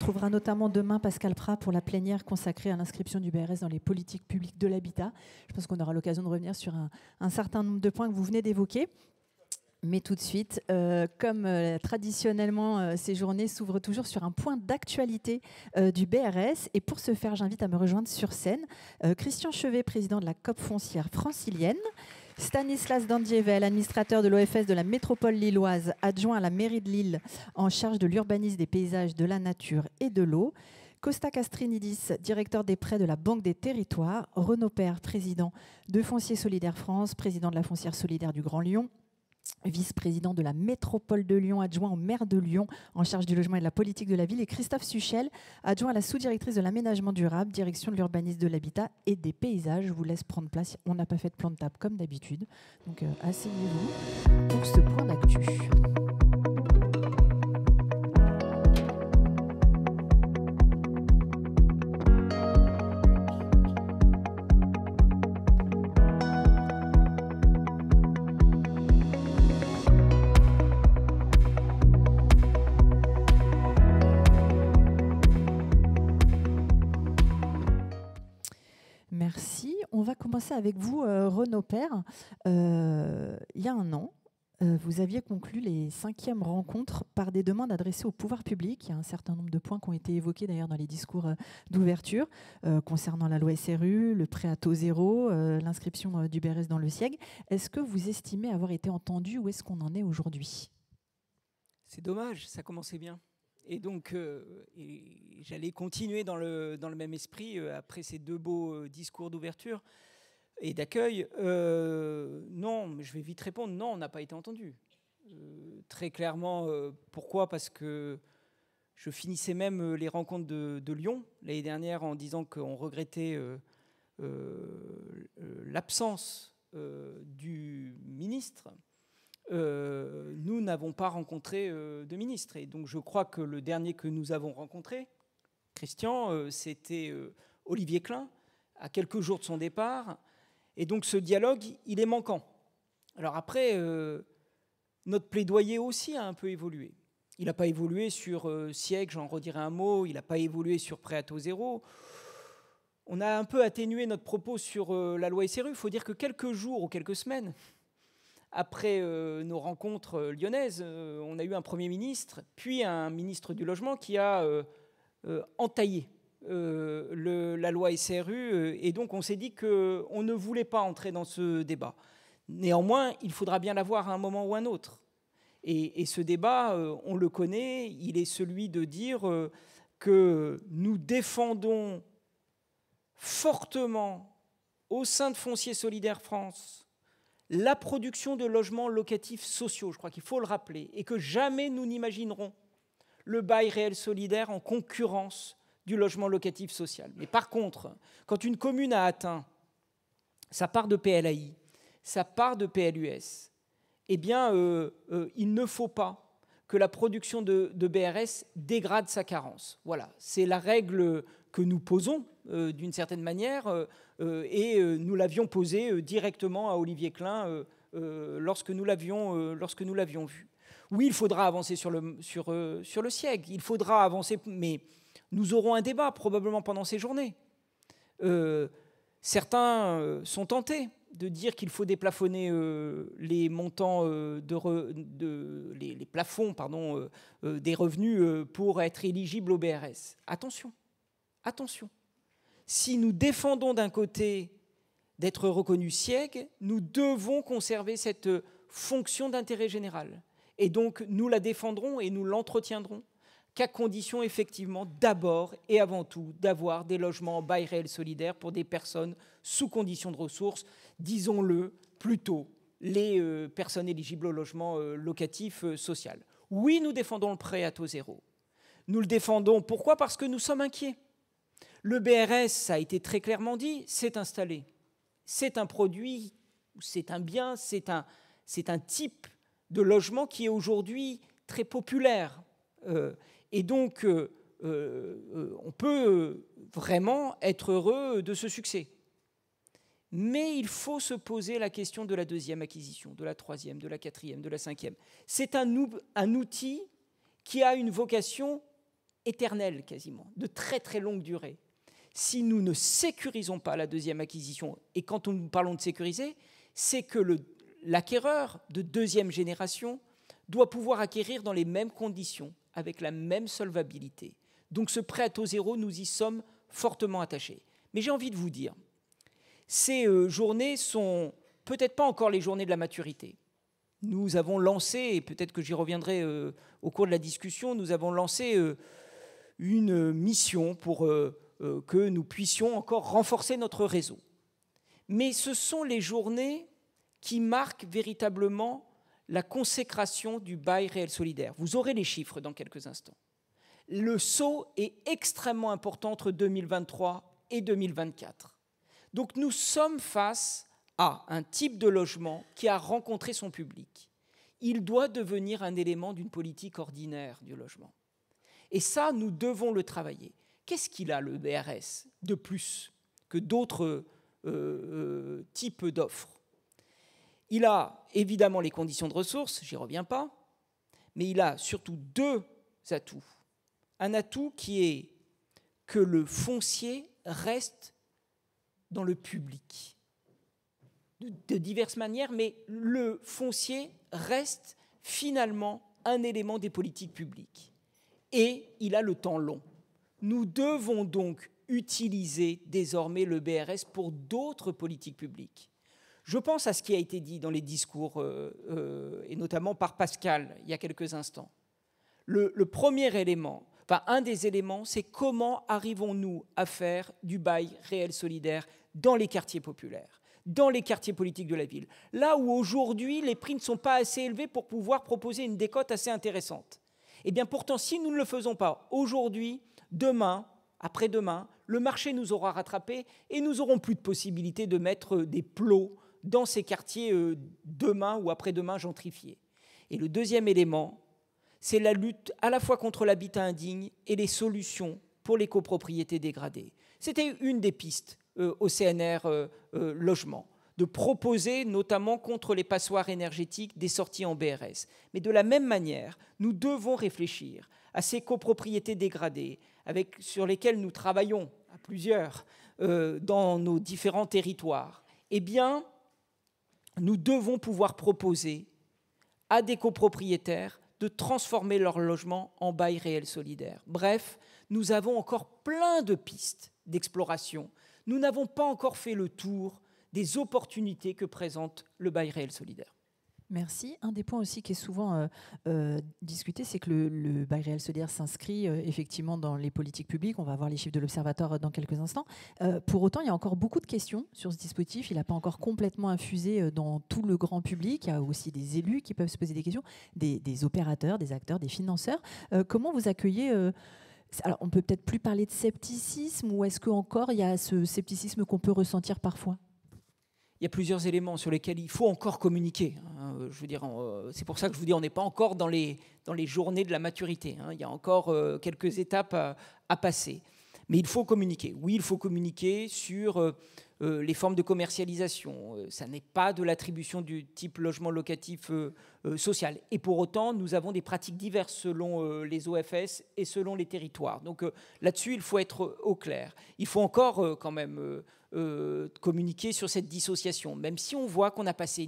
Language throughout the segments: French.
retrouvera notamment demain Pascal Prat pour la plénière consacrée à l'inscription du BRS dans les politiques publiques de l'habitat. Je pense qu'on aura l'occasion de revenir sur un certain nombre de points que vous venez d'évoquer. Mais tout de suite, comme traditionnellement, ces journées s'ouvrent toujours sur un point d'actualité du BRS. Et pour ce faire, j'invite à me rejoindre sur scène Christian Chevet, président de la COP foncière francilienne, Stanislas Dandievel, administrateur de l'OFS de la métropole lilloise, adjoint à la mairie de Lille en charge de l'urbanisme des paysages, de la nature et de l'eau, Costa Castrinidis, directeur des prêts de la Banque des Territoires, Renaud Père, président de Foncier Solidaire France, président de la Foncière Solidaire du Grand Lyon, vice-président de la métropole de Lyon, adjoint au maire de Lyon en charge du logement et de la politique de la ville, et Christophe Suchel, adjoint à la sous-directrice de l'aménagement durable, direction de l'urbanisme, de l'habitat et des paysages. Je vous laisse prendre place. On n'a pas fait de plan de table comme d'habitude, donc asseyez-vous pour ce point d'actu. Merci. On va commencer avec vous, Renaud Père. Il y a un an, vous aviez conclu les 5e rencontres par des demandes adressées au pouvoir public. Il y a un certain nombre de points qui ont été évoqués d'ailleurs dans les discours d'ouverture concernant la loi SRU, le prêt à taux zéro, l'inscription du BRS dans le SIEG. Est-ce que vous estimez avoir été entendu? Où est-ce qu'on en est aujourd'hui? C'est dommage, ça commençait bien. Et donc, j'allais continuer dans le même esprit après ces 2 beaux discours d'ouverture et d'accueil. Non, je vais vite répondre, non, on n'a pas été entendu. Très clairement, pourquoi? Parce que je finissais même les rencontres de Lyon l'année dernière en disant qu'on regrettait l'absence du ministre. Nous n'avons pas rencontré de ministre. Et donc je crois que le dernier que nous avons rencontré, Christian, c'était Olivier Klein, à quelques jours de son départ. Et donc ce dialogue, il est manquant. Alors après, notre plaidoyer aussi a un peu évolué. Il n'a pas évolué sur SIEG, j'en redirai un mot, il n'a pas évolué sur prêt à taux zéro. On a un peu atténué notre propos sur la loi SRU. Il faut dire que quelques jours ou quelques semaines après nos rencontres lyonnaises, on a eu un Premier ministre, puis un ministre du Logement qui a entaillé la loi SRU. Et donc, on s'est dit qu'on ne voulait pas entrer dans ce débat. Néanmoins, il faudra bien l'avoir à un moment ou à un autre. Et ce débat, on le connaît, il est celui de dire que nous défendons fortement au sein de Foncier Solidaire France la production de logements locatifs sociaux, je crois qu'il faut le rappeler, et que jamais nous n'imaginerons le bail réel solidaire en concurrence du logement locatif social. Mais par contre, quand une commune a atteint sa part de PLAI, sa part de PLUS, eh bien, il ne faut pas que la production de BRS dégrade sa carence. Voilà, c'est la règle que nous posons d'une certaine manière et nous l'avions posée directement à Olivier Klein lorsque nous l'avions vu. Oui, il faudra avancer sur le SIEG, il faudra avancer, mais nous aurons un débat probablement pendant ces journées. Certains sont tentés de dire qu'il faut déplafonner les montants les plafonds des revenus pour être éligible au BRS. Attention, attention. Si nous défendons d'un côté d'être reconnus SIEG, nous devons conserver cette fonction d'intérêt général. Et donc, nous la défendrons et nous l'entretiendrons qu'à condition, effectivement, d'abord et avant tout, d'avoir des logements en bail réel solidaire pour des personnes sous conditions de ressources, disons-le plutôt, les personnes éligibles au logement locatif social. Oui, nous défendons le prêt à taux zéro. Nous le défendons, pourquoi? Parce que nous sommes inquiets. Le BRS, ça a été très clairement dit, c'est installé. C'est un produit, c'est un bien, c'est un type de logement qui est aujourd'hui très populaire. Et donc, on peut vraiment être heureux de ce succès. Mais il faut se poser la question de la deuxième acquisition, de la troisième, de la quatrième, de la cinquième. C'est un outil qui a une vocation éternelle quasiment, de très très longue durée. Si nous ne sécurisons pas la deuxième acquisition, et quand nous parlons de sécuriser, c'est que l'acquéreur de deuxième génération doit pouvoir acquérir dans les mêmes conditions, avec la même solvabilité. Donc ce prêt à taux zéro, nous y sommes fortement attachés. Mais j'ai envie de vous dire, ces journées sont peut-être pas encore les journées de la maturité. Nous avons lancé, et peut-être que j'y reviendrai au cours de la discussion, nous avons lancé une mission pour que nous puissions encore renforcer notre réseau. Mais ce sont les journées qui marquent véritablement la consécration du bail réel solidaire. Vous aurez les chiffres dans quelques instants. Le saut est extrêmement important entre 2023 et 2024. Donc nous sommes face à un type de logement qui a rencontré son public. Il doit devenir un élément d'une politique ordinaire du logement. Et ça, nous devons le travailler. Qu'est-ce qu'il a, le BRS, de plus que d'autres types d'offres? Il a évidemment les conditions de ressources, j'y reviens pas, mais il a surtout deux atouts. Un atout qui est que le foncier reste dans le public. De diverses manières, mais le foncier reste finalement un élément des politiques publiques. Et il a le temps long. Nous devons donc utiliser désormais le BRS pour d'autres politiques publiques. Je pense à ce qui a été dit dans les discours, et notamment par Pascal, il y a quelques instants. Le premier élément, enfin un des éléments, c'est comment arrivons-nous à faire du bail réel solidaire dans les quartiers populaires, dans les quartiers politiques de la ville, là où aujourd'hui les prix ne sont pas assez élevés pour pouvoir proposer une décote assez intéressante. Eh bien pourtant, si nous ne le faisons pas aujourd'hui, demain, après-demain, le marché nous aura rattrapés et nous n'aurons plus de possibilité de mettre des plots dans ces quartiers demain ou après-demain gentrifiés. Et le deuxième élément, c'est la lutte à la fois contre l'habitat indigne et les solutions pour les copropriétés dégradées. C'était une des pistes au CNR Logement, de proposer notamment contre les passoires énergétiques des sorties en BRS. Mais de la même manière, nous devons réfléchir à ces copropriétés dégradées sur lesquelles nous travaillons à plusieurs dans nos différents territoires. Eh bien, nous devons pouvoir proposer à des copropriétaires de transformer leur logement en bail réel solidaire. Bref, nous avons encore plein de pistes d'exploration. Nous n'avons pas encore fait le tour des opportunités que présente le bail réel solidaire. Merci. Un des points aussi qui est souvent discuté, c'est que le bail réel solidaire s'inscrit effectivement dans les politiques publiques. On va voir les chiffres de l'Observatoire dans quelques instants. Pour autant, il y a encore beaucoup de questions sur ce dispositif. Il n'a pas encore complètement infusé dans tout le grand public. Il y a aussi des élus qui peuvent se poser des questions, des opérateurs, des acteurs, des financeurs. Comment vous accueillez alors, on peut peut-être plus parler de scepticisme, ou est-ce qu'encore il y a ce scepticisme qu'on peut ressentir parfois ? Il y a plusieurs éléments sur lesquels il faut encore communiquer. Je veux dire, c'est pour ça que je vous dis, on n'est pas encore dans les journées de la maturité. Il y a encore quelques étapes à passer. Mais il faut communiquer. Oui, il faut communiquer sur les formes de commercialisation. Ça n'est pas de l'attribution du type logement locatif social. Et pour autant, nous avons des pratiques diverses selon les OFS et selon les territoires. Donc là-dessus, il faut être au clair. Il faut encore quand même communiquer sur cette dissociation, même si on voit qu'on a passé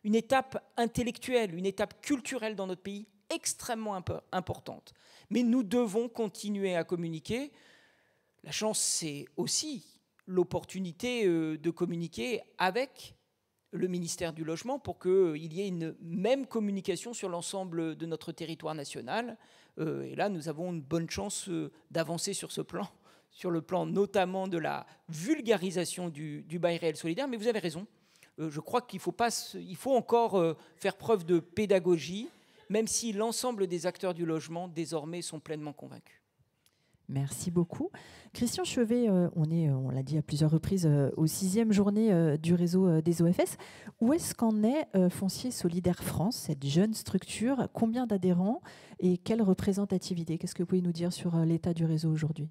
une étape intellectuelle, une étape culturelle dans notre pays extrêmement importante. Mais nous devons continuer à communiquer. La chance, c'est aussi l'opportunité de communiquer avec le ministère du Logement pour qu'il y ait une même communication sur l'ensemble de notre territoire national. Et là, nous avons une bonne chance d'avancer sur ce plan, sur le plan notamment de la vulgarisation du bail réel solidaire. Mais vous avez raison, je crois qu'il faut encore faire preuve de pédagogie, même si l'ensemble des acteurs du logement désormais sont pleinement convaincus. Merci beaucoup. Christian Chevet, on l'a dit à plusieurs reprises, aux 6e journée du réseau des OFS. Où est-ce qu'en est Foncier Solidaire France, cette jeune structure? Combien d'adhérents et quelle représentativité? Qu'est-ce que vous pouvez nous dire sur l'état du réseau aujourd'hui?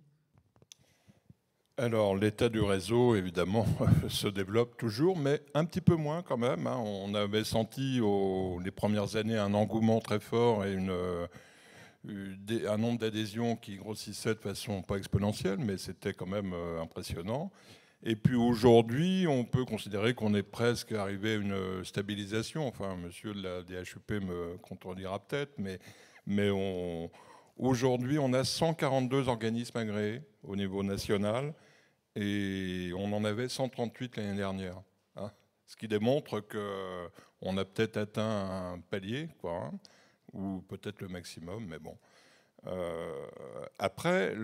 Alors, l'état du réseau, évidemment, se développe toujours, mais un petit peu moins quand même. On avait senti les premières années un engouement très fort et un nombre d'adhésions qui grossissait de façon pas exponentielle, mais c'était quand même impressionnant. Et puis aujourd'hui, on peut considérer qu'on est presque arrivé à une stabilisation. Enfin, monsieur de la DHUP me contredira peut-être, mais aujourd'hui, on a 142 organismes agréés au niveau national et on en avait 138 l'année dernière. Hein, ce qui démontre qu'on a peut-être atteint un palier, quoi, hein, ou peut-être le maximum, mais bon. Après,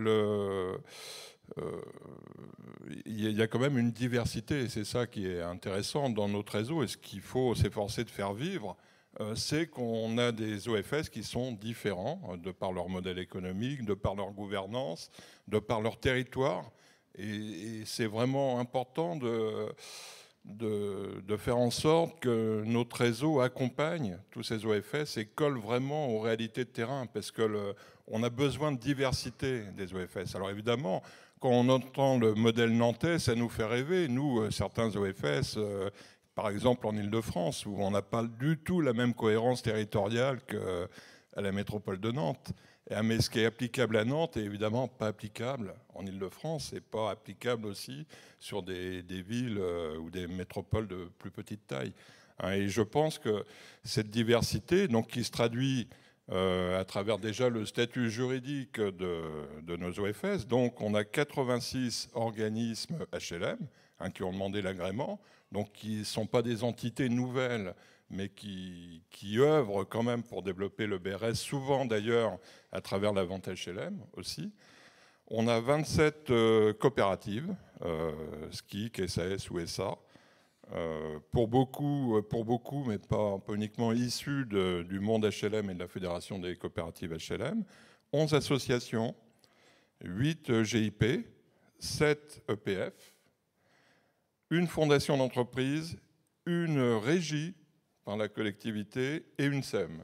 il y a quand même une diversité, et c'est ça qui est intéressant dans notre réseau, et ce qu'il faut s'efforcer de faire vivre, c'est qu'on a des OFS qui sont différents, de par leur modèle économique, de par leur gouvernance, de par leur territoire, et c'est vraiment important de faire en sorte que notre réseau accompagne tous ces OFS et colle vraiment aux réalités de terrain, parce qu'on a besoin de diversité des OFS. Alors évidemment, quand on entend le modèle nantais, ça nous fait rêver. Nous, certains OFS, par exemple en Ile-de-France, où on n'a pas du tout la même cohérence territoriale qu'à la métropole de Nantes. Mais ce qui est applicable à Nantes est évidemment pas applicable en Ile-de-France et pas applicable aussi sur des villes ou des métropoles de plus petite taille. Et je pense que cette diversité, donc, qui se traduit à travers déjà le statut juridique de nos OFS, donc on a 86 organismes HLM qui ont demandé l'agrément, donc qui ne sont pas des entités nouvelles, mais qui œuvrent quand même pour développer le BRS, souvent d'ailleurs à travers la vente HLM aussi. On a 27 coopératives, SKIC, SAS ou SA, pour beaucoup, mais pas uniquement issues du monde HLM et de la Fédération des coopératives HLM, 11 associations, 8 GIP, 7 EPF, une fondation d'entreprise, une régie par la collectivité et une SEM.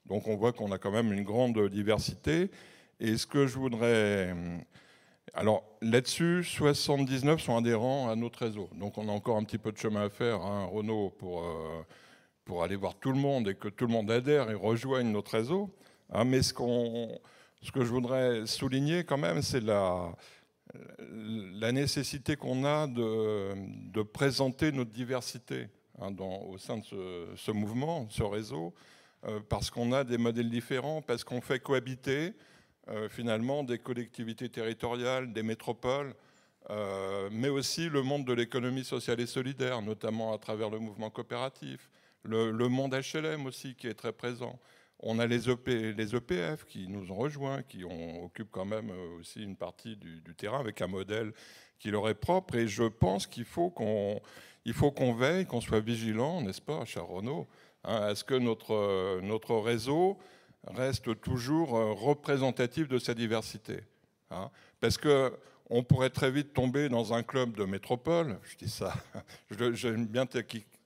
Donc on voit qu'on a quand même une grande diversité. Et ce que je voudrais... Alors là-dessus, 79 sont adhérents à notre réseau. Donc on a encore un petit peu de chemin à faire, hein, Renaud, pour aller voir tout le monde et que tout le monde adhère et rejoigne notre réseau. Hein, mais ce que je voudrais souligner quand même, c'est la nécessité qu'on a de présenter notre diversité, hein, au sein de ce mouvement, ce réseau, parce qu'on a des modèles différents, parce qu'on fait cohabiter finalement des collectivités territoriales, des métropoles, mais aussi le monde de l'économie sociale et solidaire, notamment à travers le mouvement coopératif, le monde HLM aussi qui est très présent. On a les EPF qui nous ont rejoints, qui occupent quand même aussi une partie du terrain avec un modèle qui leur est propre. Et je pense qu'il faut qu'on veille, qu'on soit vigilant, n'est-ce pas, cher Renaud, hein, à ce que notre réseau reste toujours représentatif de sa diversité. Hein, parce qu'on pourrait très vite tomber dans un club de métropole, je dis ça, j'aime bien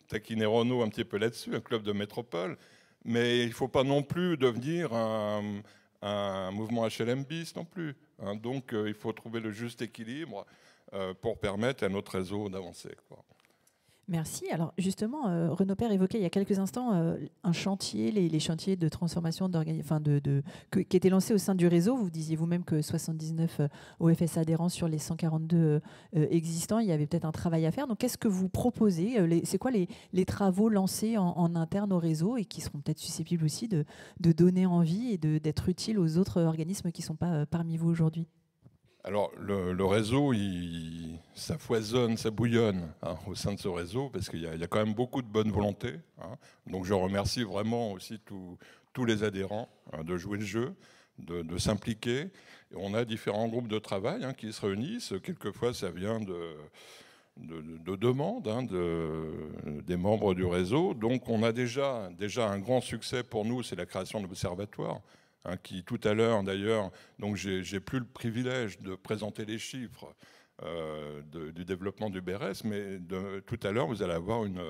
taquiner Renaud un petit peu là-dessus, un club de métropole, mais il ne faut pas non plus devenir un mouvement HLM bis non plus. Hein, donc il faut trouver le juste équilibre pour permettre à notre réseau d'avancer, quoi. Merci. Alors justement, Renaud Père évoquait il y a quelques instants un chantier, les chantiers de transformation qui étaient lancés au sein du réseau. Vous disiez vous-même que 79 OFS adhérents sur les 142 existants, il y avait peut-être un travail à faire. Donc qu'est-ce que vous proposez? C'est quoi les travaux lancés en interne au réseau et qui seront peut-être susceptibles aussi de donner envie et d'être utiles aux autres organismes qui ne sont pas parmi vous aujourd'hui? Alors, le réseau, ça foisonne, ça bouillonne, hein, au sein de ce réseau, parce qu'il y a quand même beaucoup de bonne volonté. Hein. Donc, je remercie vraiment aussi tous les adhérents, hein, de jouer le jeu, de s'impliquer. Et on a différents groupes de travail, hein, qui se réunissent. Quelquefois, ça vient de demandes, hein, des membres du réseau. Donc, on a déjà un grand succès pour nous, c'est la création de l'observatoire. Hein, qui tout à l'heure d'ailleurs, donc j'ai plus le privilège de présenter les chiffres du développement du BRS, mais tout à l'heure vous allez avoir une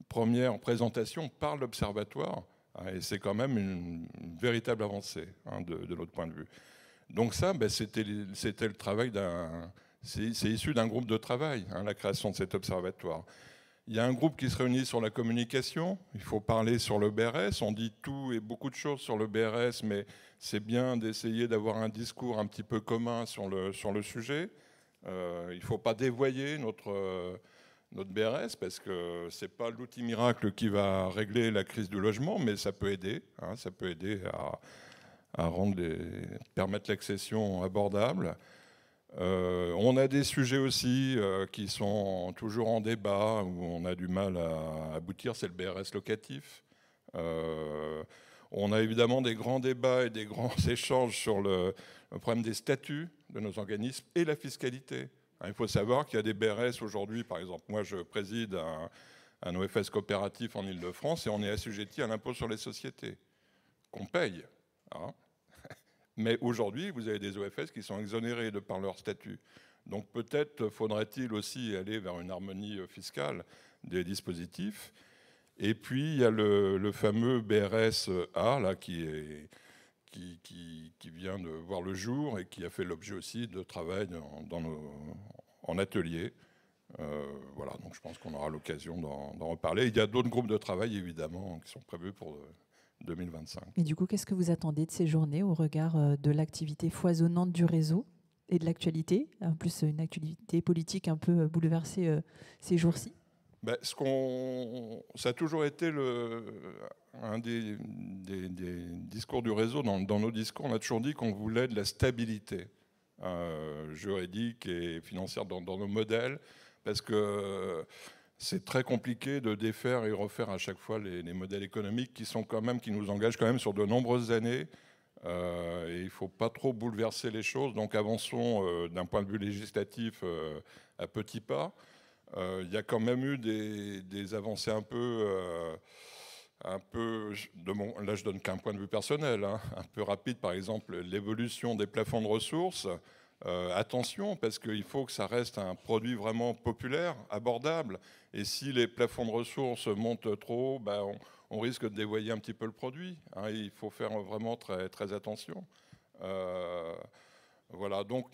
première présentation par l'observatoire, hein, et c'est quand même une véritable avancée, hein, de l'autre point de vue. Donc ça, ben, c'était le travail c'est issu d'un groupe de travail, hein, la création de cet observatoire. Il y a un groupe qui se réunit sur la communication. Il faut parler sur le BRS. On dit tout et beaucoup de choses sur le BRS, mais c'est bien d'essayer d'avoir un discours un petit peu commun sur le sujet. Il ne faut pas dévoyer notre BRS, parce que ce n'est pas l'outil miracle qui va régler la crise du logement, mais ça peut aider. Ça peut aider à permettre l'accession abordable. On a des sujets aussi qui sont toujours en débat, où on a du mal à aboutir, c'est le BRS locatif. On a évidemment des grands débats et des grands échanges sur le problème des statuts de nos organismes et la fiscalité. Il faut savoir qu'il y a des BRS aujourd'hui, par exemple, moi je préside un OFS coopératif en Ile-de-France et on est assujetti à l'impôt sur les sociétés, qu'on paye. Mais aujourd'hui, vous avez des OFS qui sont exonérés de par leur statut. Donc peut-être faudrait-il aussi aller vers une harmonie fiscale des dispositifs. Et puis il y a le fameux BRS-A là, qui vient de voir le jour et qui a fait l'objet aussi de travail en atelier. Voilà, donc je pense qu'on aura l'occasion d'en reparler. Il y a d'autres groupes de travail, évidemment, qui sont prévus pour 2025. Et du coup, qu'est-ce que vous attendez de ces journées au regard de l'activité foisonnante du réseau et de l'actualité? En plus, une actualité politique un peu bouleversée ces jours-ci. Ça a toujours été un des discours du réseau. Dans nos discours, on a toujours dit qu'on voulait de la stabilité juridique et financière dans nos modèles, parce que c'est très compliqué de défaire et refaire à chaque fois les modèles économiques qui nous engagent quand même sur de nombreuses années. Et il ne faut pas trop bouleverser les choses. Donc avançons d'un point de vue législatif à petits pas. Il y a quand même eu des avancées un peu là je donne qu'un point de vue personnel, un peu rapide, par exemple l'évolution des plafonds de ressources. Attention, parce qu'il faut que ça reste un produit vraiment populaire, abordable. Et si les plafonds de ressources montent trop haut, on risque de dévoyer un petit peu le produit. Il faut faire vraiment très, très attention. Voilà, donc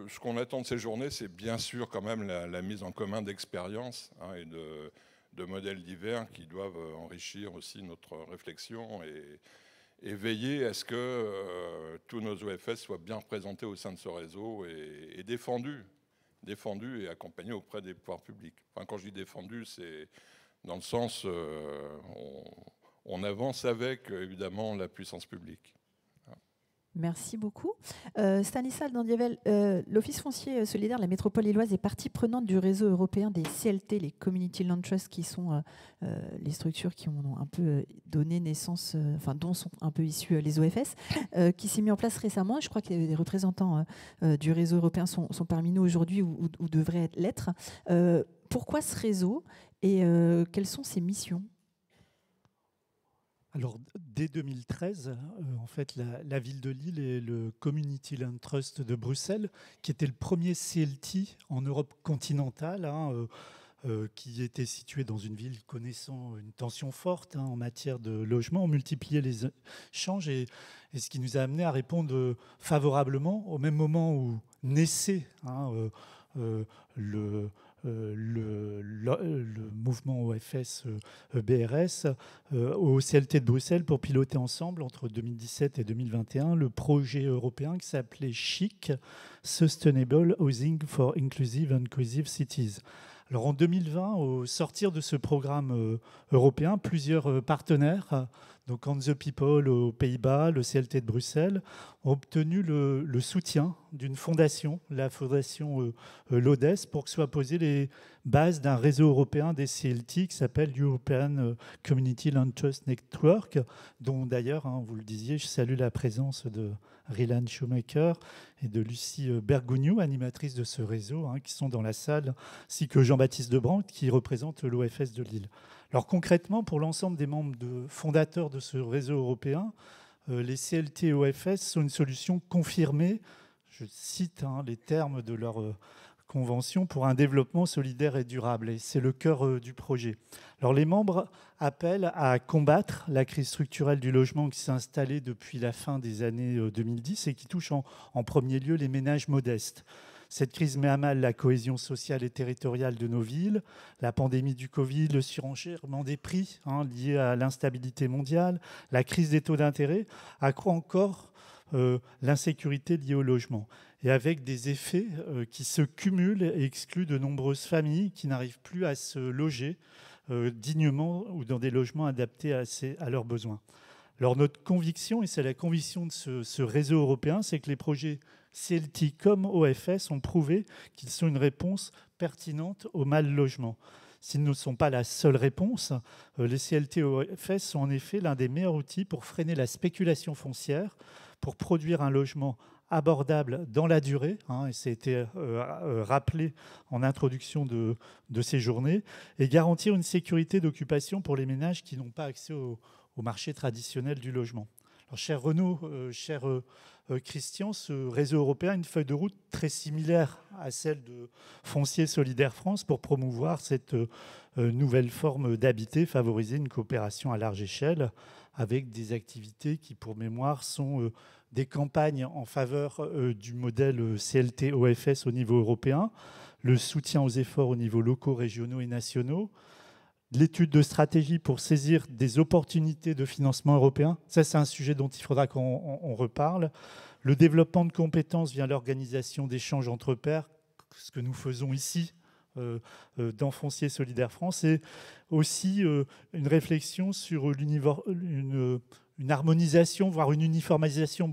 ce qu'on attend de ces journées, c'est bien sûr quand même la mise en commun d'expériences et de modèles divers qui doivent enrichir aussi notre réflexion et veiller à ce que tous nos OFS soient bien représentés au sein de ce réseau et défendus et accompagnés auprès des pouvoirs publics. Enfin, quand je dis défendus, c'est dans le sens on avance avec évidemment la puissance publique. Merci beaucoup. Stanislas Dandievel, l'Office foncier solidaire de la métropole lilloise est partie prenante du réseau européen des CLT, les Community Land Trusts, qui sont les structures qui ont un peu donné naissance, dont sont un peu issus les OFS, qui s'est mis en place récemment. Je crois que les représentants du réseau européen sont parmi nous aujourd'hui ou devraient l'être. Pourquoi ce réseau et quelles sont ses missions ? Alors, dès 2013, en fait, la ville de Lille et le Community Land Trust de Bruxelles, qui était le premier CLT en Europe continentale, qui était situé dans une ville connaissant une tension forte en matière de logement, ont multiplié les échanges et ce qui nous a amené à répondre favorablement au même moment où naissait le mouvement OFS BRS au CLT de Bruxelles pour piloter ensemble entre 2017 et 2021 le projet européen qui s'appelait SHIC, Sustainable Housing for Inclusive and Cohesive Cities. Alors en 2020, au sortir de ce programme européen, plusieurs partenaires, donc On the People aux Pays-Bas, le CLT de Bruxelles, ont obtenu le soutien d'une fondation, la fondation LODES, pour que soient posées les bases d'un réseau européen des CLT qui s'appelle European Community Land Trust Network, dont d'ailleurs, vous le disiez, je salue la présence de Rylan Shoemaker et de Lucie Bergogneau, animatrice de ce réseau, qui sont dans la salle, ainsi que Jean-Baptiste Debrandt, qui représente l'OFS de Lille. Alors concrètement, pour l'ensemble des membres fondateurs de ce réseau européen, les CLT et OFS sont une solution confirmée, je cite les termes de leur convention, pour un développement solidaire et durable. Et c'est le cœur du projet. Alors les membres appellent à combattre la crise structurelle du logement qui s'est installée depuis la fin des années 2010 et qui touche en premier lieu les ménages modestes. Cette crise met à mal la cohésion sociale et territoriale de nos villes. La pandémie du Covid, le surenchèrement des prix lié à l'instabilité mondiale, la crise des taux d'intérêt accroît encore l'insécurité liée au logement. Et avec des effets qui se cumulent et excluent de nombreuses familles qui n'arrivent plus à se loger dignement ou dans des logements adaptés à leurs besoins. Alors notre conviction, et c'est la conviction de ce réseau européen, c'est que les projets CLT comme OFS ont prouvé qu'ils sont une réponse pertinente au mal logement. S'ils ne sont pas la seule réponse, les CLT OFS sont en effet l'un des meilleurs outils pour freiner la spéculation foncière, pour produire un logement abordable dans la durée, et ça a été rappelé en introduction de ces journées, et garantir une sécurité d'occupation pour les ménages qui n'ont pas accès au marché traditionnel du logement. Alors, cher Renaud, cher Christian, ce réseau européen a une feuille de route très similaire à celle de Foncier Solidaire France pour promouvoir cette nouvelle forme d'habiter, favoriser une coopération à large échelle avec des activités qui, pour mémoire, sont des campagnes en faveur du modèle CLT-OFS au niveau européen, le soutien aux efforts au niveau locaux, régionaux et nationaux, l'étude de stratégie pour saisir des opportunités de financement européen. Ça, c'est un sujet dont il faudra qu'on reparle. Le développement de compétences via l'organisation d'échanges entre pairs, ce que nous faisons ici dans Foncier Solidaire France, et aussi une réflexion sur une harmonisation, voire une uniformisation,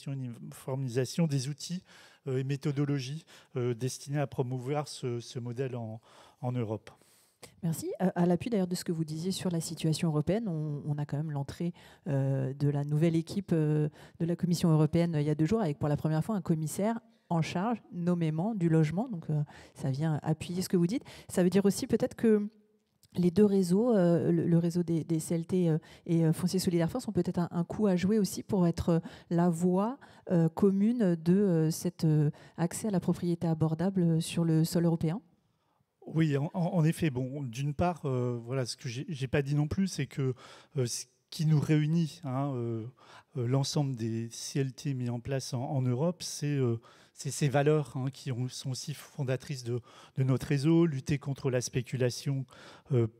uniformisation des outils et méthodologies destinés à promouvoir ce modèle en Europe. Merci. À l'appui d'ailleurs de ce que vous disiez sur la situation européenne, on a quand même l'entrée de la nouvelle équipe de la Commission européenne il y a 2 jours, avec pour la première fois un commissaire en charge nommément du logement. Donc ça vient appuyer ce que vous dites. Ça veut dire aussi peut-être que les 2 réseaux, le réseau des CLT et Foncier Solidaire France, ont peut-être un coup à jouer aussi pour être la voie commune de cet accès à la propriété abordable sur le sol européen. Oui, en effet. Bon, d'une part, voilà, ce que j'ai pas dit non plus, c'est que ce qui nous réunit, l'ensemble des CLT mis en place en Europe, c'est ces valeurs qui sont aussi fondatrices de notre réseau, lutter contre la spéculation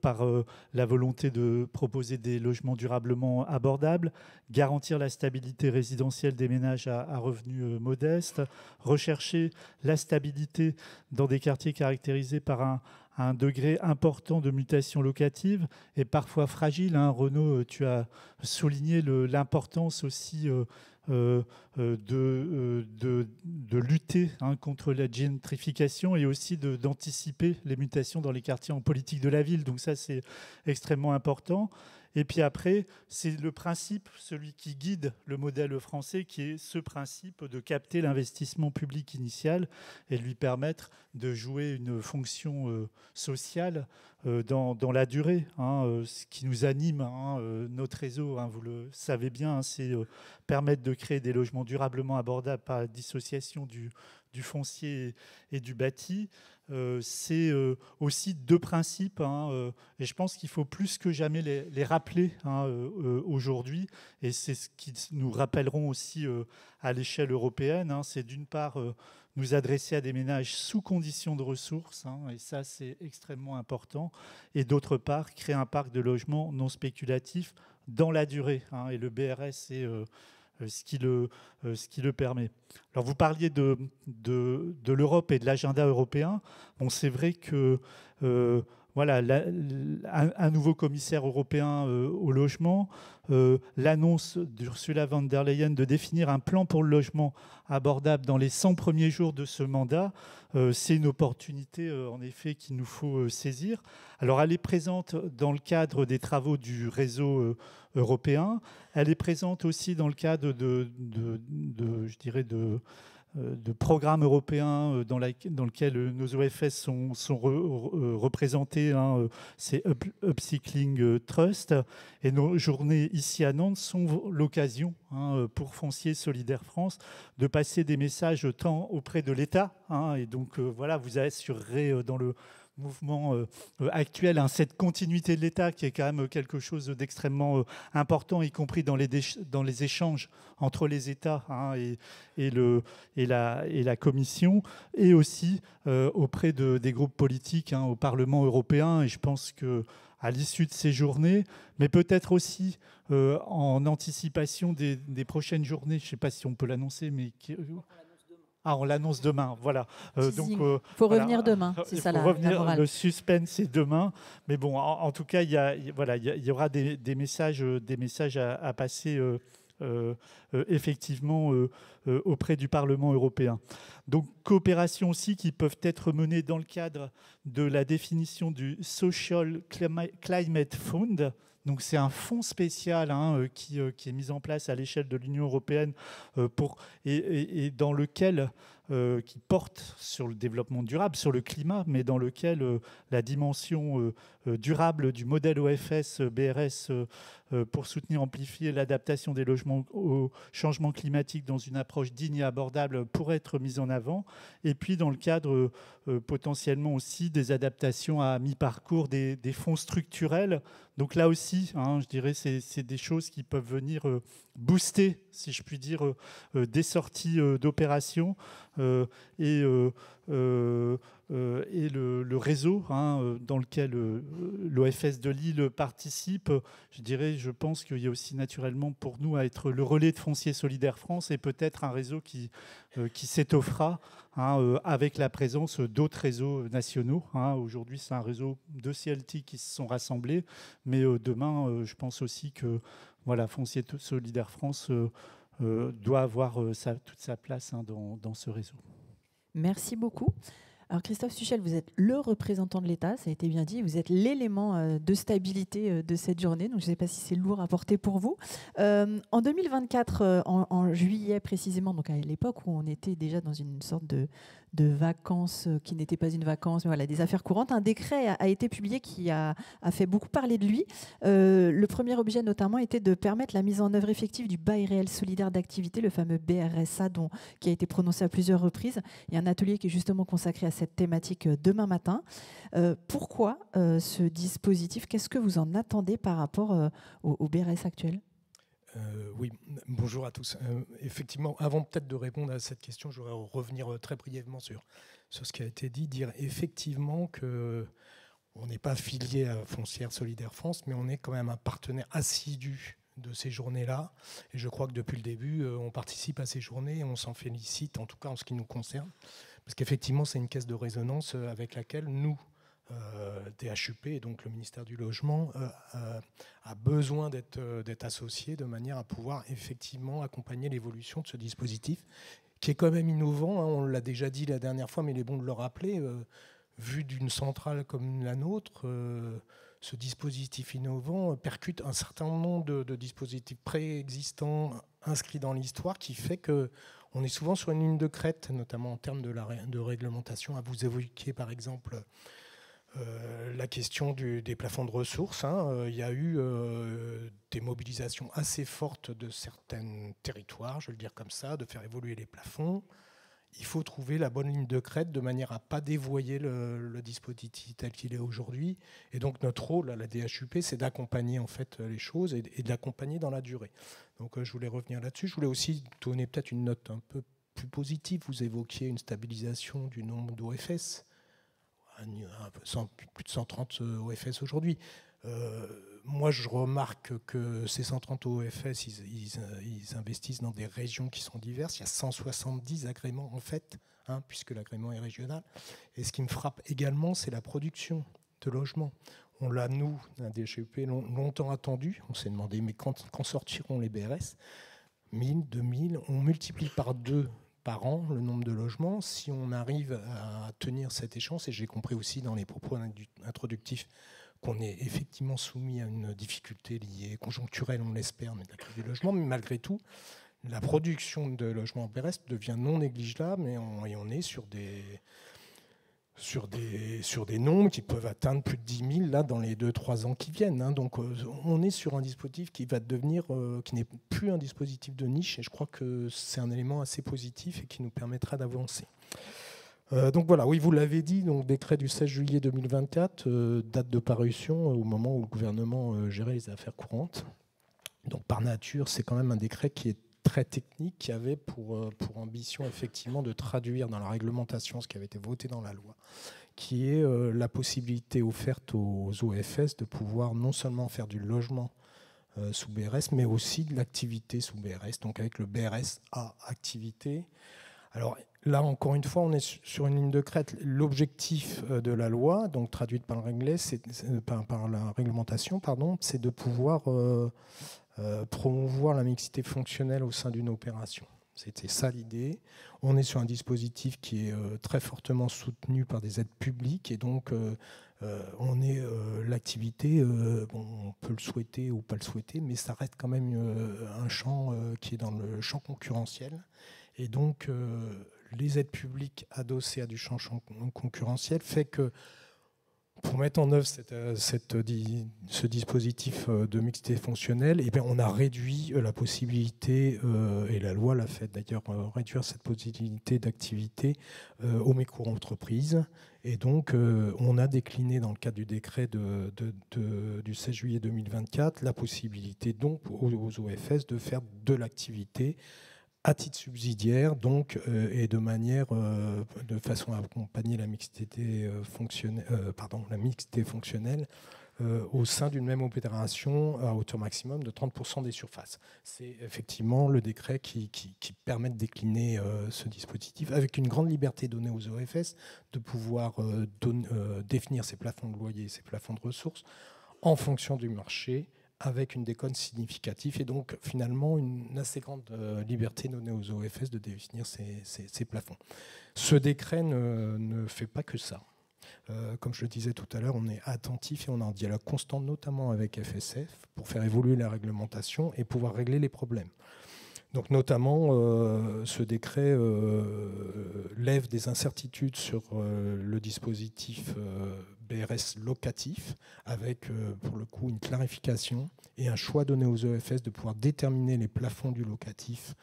par la volonté de proposer des logements durablement abordables, garantir la stabilité résidentielle des ménages à revenus modestes, rechercher la stabilité dans des quartiers caractérisés par un degré important de mutation locative et parfois fragile. Renaud, tu as souligné l'importance aussi de lutter contre la gentrification et aussi d'anticiper les mutations dans les quartiers en politique de la ville. Donc ça, c'est extrêmement important. Et puis après, c'est le principe, celui qui guide le modèle français, qui est ce principe de capter l'investissement public initial et lui permettre de jouer une fonction sociale dans la durée. Ce qui nous anime, notre réseau, vous le savez bien, c'est permettre de créer des logements durablement abordables par la dissociation du foncier et du bâti. C'est aussi 2 principes, et je pense qu'il faut plus que jamais les rappeler aujourd'hui, et c'est ce qui nous rappelleront aussi à l'échelle européenne. C'est d'une part nous adresser à des ménages sous conditions de ressources, et ça c'est extrêmement important, et d'autre part créer un parc de logements non spéculatifs dans la durée, et le BRS c'est ce qui le permet. Alors vous parliez de l'Europe et de l'agenda européen. Bon, c'est vrai que voilà, un nouveau commissaire européen au logement, l'annonce d'Ursula von der Leyen de définir un plan pour le logement abordable dans les 100 premiers jours de ce mandat, c'est une opportunité en effet qu'il nous faut saisir. Alors elle est présente dans le cadre des travaux du réseau européen, elle est présente aussi dans le cadre de programmes européens dans lesquels nos OFS sont représentés. C'est Upcycling Trust. Et nos journées ici à Nantes sont l'occasion pour Foncier Solidaire France de passer des messages tant auprès de l'État. Et donc voilà, vous assurerez dans mouvement actuel, hein, cette continuité de l'État qui est quand même quelque chose d'extrêmement important, y compris dans les échanges entre les États, hein, et la Commission, et aussi auprès des groupes politiques, hein, au Parlement européen. Et je pense qu'à l'issue de ces journées, mais peut-être aussi en anticipation des prochaines journées, je ne sais pas si on peut l'annoncer, mais... on l'annonce demain, voilà. Donc, faut revenir demain, c'est ça la morale. Le suspense, c'est demain. Mais bon, en tout cas, il y aura des messages à passer effectivement auprès du Parlement européen. Donc, coopérations aussi qui peuvent être menées dans le cadre de la définition du Social Climate Fund. Donc, c'est un fonds spécial, hein, qui est mis en place à l'échelle de l'Union européenne et dans lequel, qui porte sur le développement durable, sur le climat, mais dans lequel la dimension durable du modèle OFS BRS pour soutenir, amplifier l'adaptation des logements au changement climatique dans une approche digne et abordable pourrait être mise en avant. Et puis, dans le cadre potentiellement aussi des adaptations à mi-parcours des fonds structurels. Donc là aussi, hein, je dirais, c'est des choses qui peuvent venir booster, si je puis dire, des sorties d'opérations et le réseau, hein, dans lequel l'OFS de Lille participe. Je pense qu'il y a aussi naturellement pour nous à être le relais de Foncier Solidaire France et peut-être un réseau qui s'étoffera, hein, avec la présence d'autres réseaux nationaux. Hein. Aujourd'hui, c'est un réseau de CLT qui se sont rassemblés, mais demain, je pense aussi que Foncier Solidaire France doit avoir toute sa place, hein, dans ce réseau. Merci beaucoup. Alors Christophe Suchel, vous êtes le représentant de l'État, ça a été bien dit, vous êtes l'élément de stabilité de cette journée, donc je ne sais pas si c'est lourd à porter pour vous. En 2024, en juillet précisément, donc à l'époque où on était déjà dans une sorte de vacances qui n'était pas une vacance, mais voilà, des affaires courantes, un décret a été publié qui a fait beaucoup parler de lui. Le premier objet notamment était de permettre la mise en œuvre effective du bail réel solidaire d'activité, le fameux BRSA qui a été prononcé à plusieurs reprises. Il y a un atelier qui est justement consacré à cette thématique demain matin. Pourquoi ce dispositif? Qu'est-ce que vous en attendez par rapport au BRS actuel? Oui, bonjour à tous. Effectivement, avant peut-être de répondre à cette question, je voudrais revenir très brièvement sur ce qui a été dit, dire effectivement qu'on n'est pas affilié à Foncière Solidaire France, mais on est quand même un partenaire assidu de ces journées-là. Et je crois que depuis le début, on participe à ces journées et on s'en félicite, en tout cas en ce qui nous concerne. Parce qu'effectivement, c'est une caisse de résonance avec laquelle nous, DHUP, et donc le ministère du Logement, a besoin d'être associé de manière à pouvoir effectivement accompagner l'évolution de ce dispositif, qui est quand même innovant, hein, on l'a déjà dit la dernière fois, mais il est bon de le rappeler, vu d'une centrale comme la nôtre, ce dispositif innovant percute un certain nombre de dispositifs préexistants inscrits dans l'histoire, qui fait qu'on est souvent sur une ligne de crête, notamment en termes de réglementation. À vous évoquer par exemple la question des plafonds de ressources. Hein. Il y a eu des mobilisations assez fortes de certains territoires, je vais le dire comme ça, de faire évoluer les plafonds. Il faut trouver la bonne ligne de crête de manière à ne pas dévoyer le dispositif tel qu'il est aujourd'hui. Et donc notre rôle à la DHUP, c'est d'accompagner en fait les choses et de l'accompagner dans la durée. Donc je voulais revenir là-dessus. Je voulais aussi donner peut-être une note un peu plus positive. Vous évoquiez une stabilisation du nombre d'OFS. Plus de 130 OFS aujourd'hui. Moi, je remarque que ces 130 OFS, ils investissent dans des régions qui sont diverses. Il y a 170 agréments, en fait, hein, puisque l'agrément est régional. Et ce qui me frappe également, c'est la production de logements. On l'a, nous, la DHUP, longtemps attendu. On s'est demandé, mais quand sortiront les BRS? 1000, 2000, on multiplie par 2 par an le nombre de logements. Si on arrive à tenir cette échéance, et j'ai compris aussi dans les propos introductifs qu'on est effectivement soumis à une difficulté liée, conjoncturelle, on l'espère, mais de la crise du logement, mais malgré tout, la production de logements en BRS devient non négligeable, et on est sur des nombres qui peuvent atteindre plus de 10 000 là, dans les 2-3 ans qui viennent. Hein. Donc on est sur un dispositif qui va devenir, qui n'est plus un dispositif de niche, et je crois que c'est un élément assez positif et qui nous permettra d'avancer. Donc voilà, oui, vous l'avez dit, donc décret du 16 juillet 2024, date de parution au moment où le gouvernement gérait les affaires courantes. Donc par nature, c'est quand même un décret qui est très technique, qui avait pour ambition effectivement de traduire dans la réglementation ce qui avait été voté dans la loi, qui est la possibilité offerte aux OFS de pouvoir non seulement faire du logement sous BRS, mais aussi de l'activité sous BRS, donc avec le BRS à activité. Alors là, encore une fois, on est sur une ligne de crête. L'objectif de la loi, donc traduite par la réglementation, pardon, c'est de pouvoir promouvoir la mixité fonctionnelle au sein d'une opération. C'était ça l'idée. On est sur un dispositif qui est très fortement soutenu par des aides publiques et donc l'activité, on peut le souhaiter ou pas le souhaiter, mais ça reste quand même un champ qui est dans le champ concurrentiel. Et donc, les aides publiques adossées à du champ concurrentiel fait que pour mettre en œuvre ce dispositif de mixité fonctionnelle, eh bien, on a réduit la possibilité, et la loi l'a fait d'ailleurs, réduire cette possibilité d'activité aux micro-entreprises. Et donc, on a décliné dans le cadre du décret du 16 juillet 2024 la possibilité donc aux OFS de faire de l'activité à titre subsidiaire, donc, et de façon à accompagner la mixité fonctionnelle au sein d'une même opération à hauteur maximum de 30% des surfaces. C'est effectivement le décret qui permet de décliner ce dispositif avec une grande liberté donnée aux OFS de pouvoir définir ces plafonds de loyer, ces plafonds de ressources en fonction du marché, avec une décote significative et donc finalement une assez grande liberté donnée aux OFS de définir ces plafonds. Ce décret ne fait pas que ça. Comme je le disais tout à l'heure, on est attentif et on est en dialogue constant, notamment avec FSF, pour faire évoluer la réglementation et pouvoir régler les problèmes. Donc notamment, ce décret lève des incertitudes sur le dispositif BRS locatif, avec pour le coup une clarification et un choix donné aux EFS de pouvoir déterminer les plafonds du locatif,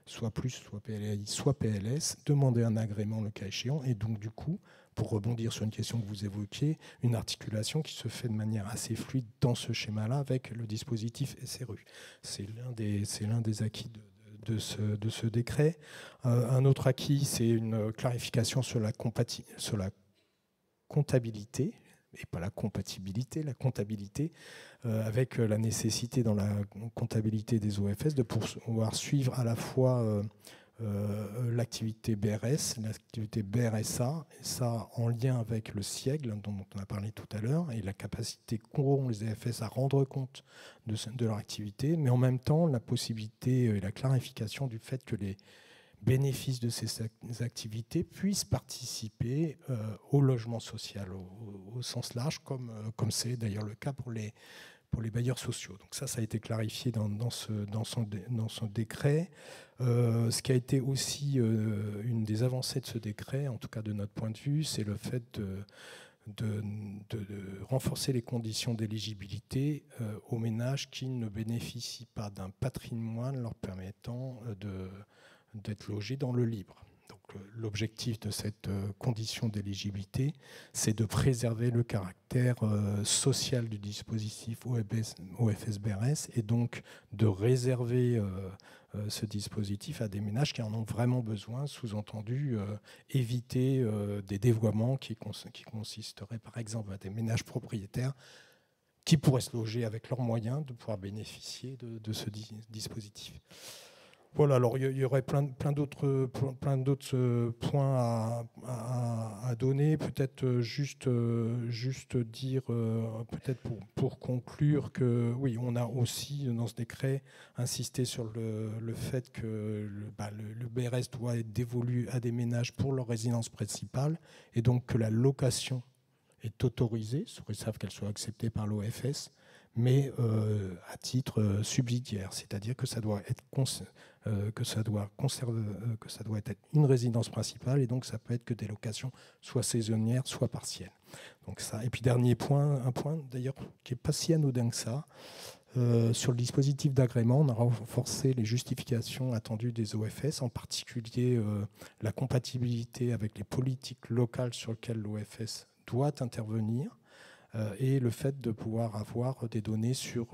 soit plus, soit PLI, soit PLS, demander un agrément le cas échéant, et donc du coup, pour rebondir sur une question que vous évoquiez, une articulation qui se fait de manière assez fluide dans ce schéma-là avec le dispositif SRU. C'est l'un des acquis de ce décret. Un autre acquis, c'est une clarification sur la comptabilité, et pas la compatibilité, la comptabilité, avec la nécessité dans la comptabilité des OFS de pouvoir suivre à la fois l'activité BRS, l'activité BRSA, et ça en lien avec le siègle dont on a parlé tout à l'heure, et la capacité qu'auront les EFS à rendre compte de leur activité, mais en même temps la possibilité et la clarification du fait que les bénéfices de ces activités puissent participer au logement social au sens large, comme c'est d'ailleurs le cas pour les bailleurs sociaux. Donc ça a été clarifié dans son décret. Ce qui a été aussi une des avancées de ce décret, en tout cas de notre point de vue, c'est le fait de renforcer les conditions d'éligibilité aux ménages qui ne bénéficient pas d'un patrimoine leur permettant d'être logés dans le libre. Donc, l'objectif de cette condition d'éligibilité, c'est de préserver le caractère social du dispositif OFS-BRS et donc de réserver ce dispositif à des ménages qui en ont vraiment besoin, sous-entendu éviter des dévoiements qui consisteraient par exemple à des ménages propriétaires qui pourraient se loger avec leurs moyens de pouvoir bénéficier de ce dispositif. Voilà, alors il y aurait plein d'autres points à donner. Peut-être juste dire, peut-être pour conclure, que oui, on a aussi dans ce décret insisté sur le fait que le BRS doit être dévolu à des ménages pour leur résidence principale et donc que la location est autorisée, sous réserve qu'elle soit acceptée par l'OFS, mais à titre subsidiaire, c'est-à-dire que ça doit être être une résidence principale et donc ça peut être que des locations soit saisonnières, soit partielles. Donc ça. Et puis dernier point, un point d'ailleurs qui n'est pas si anodin que ça, Sur le dispositif d'agrément, on a renforcé les justifications attendues des OFS, en particulier la compatibilité avec les politiques locales sur lesquelles l'OFS doit intervenir, et le fait de pouvoir avoir des données sur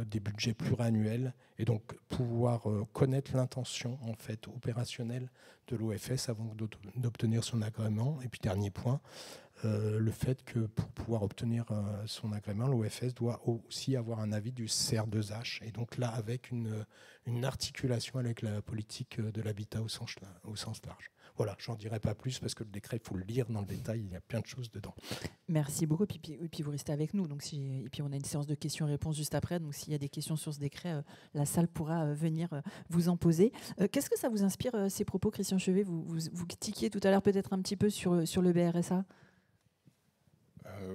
des budgets pluriannuels et donc pouvoir connaître l'intention en fait opérationnelle de l'OFS avant d'obtenir son agrément. Et puis dernier point, le fait que pour pouvoir obtenir son agrément, l'OFS doit aussi avoir un avis du CR2H, et donc là avec une articulation avec la politique de l'habitat au sens large. Voilà, j'en dirai pas plus parce que le décret, il faut le lire dans le détail, il y a plein de choses dedans. Merci beaucoup, et puis vous restez avec nous, donc et puis on a une séance de questions-réponses juste après, donc s'il y a des questions sur ce décret, la salle pourra venir vous en poser. Qu'est-ce que ça vous inspire, ces propos, Christian Chevet? Vous tiquiez tout à l'heure peut-être un petit peu sur le BRSA.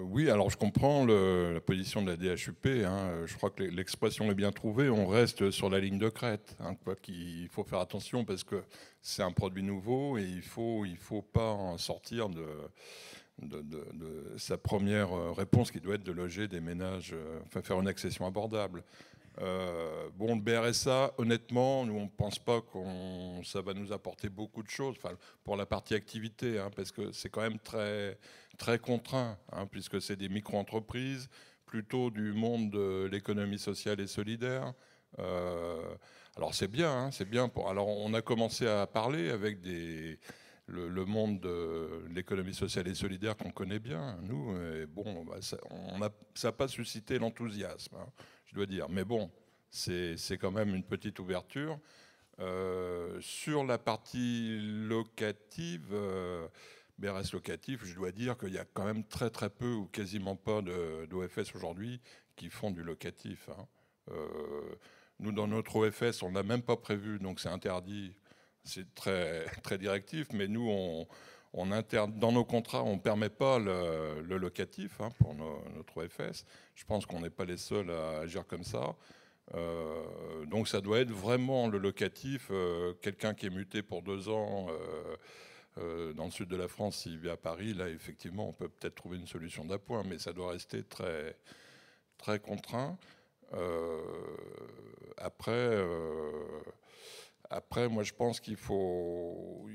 Oui, alors je comprends la position de la DHUP. Je crois que l'expression est bien trouvée. On reste sur la ligne de crête. Il faut faire attention parce que c'est un produit nouveau et il faut pas en sortir de sa première réponse qui doit être de loger des ménages, faire une accession abordable. Le BRSA, honnêtement, nous on ne pense pas que ça va nous apporter beaucoup de choses, pour la partie activité, parce que c'est quand même très, très contraint, puisque c'est des micro-entreprises, plutôt du monde de l'économie sociale et solidaire. Alors c'est bien, alors on a commencé à parler avec le monde de l'économie sociale et solidaire qu'on connaît bien, nous, et ça n'a pas suscité l'enthousiasme, je dois dire. Mais bon, c'est quand même une petite ouverture. Sur la partie locative, BRS locatif, je dois dire qu'il y a quand même très très peu ou quasiment pas d'OFS aujourd'hui qui font du locatif. Nous, dans notre OFS, on n'a même pas prévu, donc c'est interdit. C'est très, très directif, mais nous, dans nos contrats, on ne permet pas le locatif pour notre OFS. Je pense qu'on n'est pas les seuls à agir comme ça. Donc ça doit être vraiment le locatif. Quelqu'un qui est muté pour 2 ans dans le sud de la France, s'il vit à Paris, là, effectivement, on peut peut-être trouver une solution d'appoint, mais ça doit rester très, très contraint. Après, moi, je pense qu'il faut,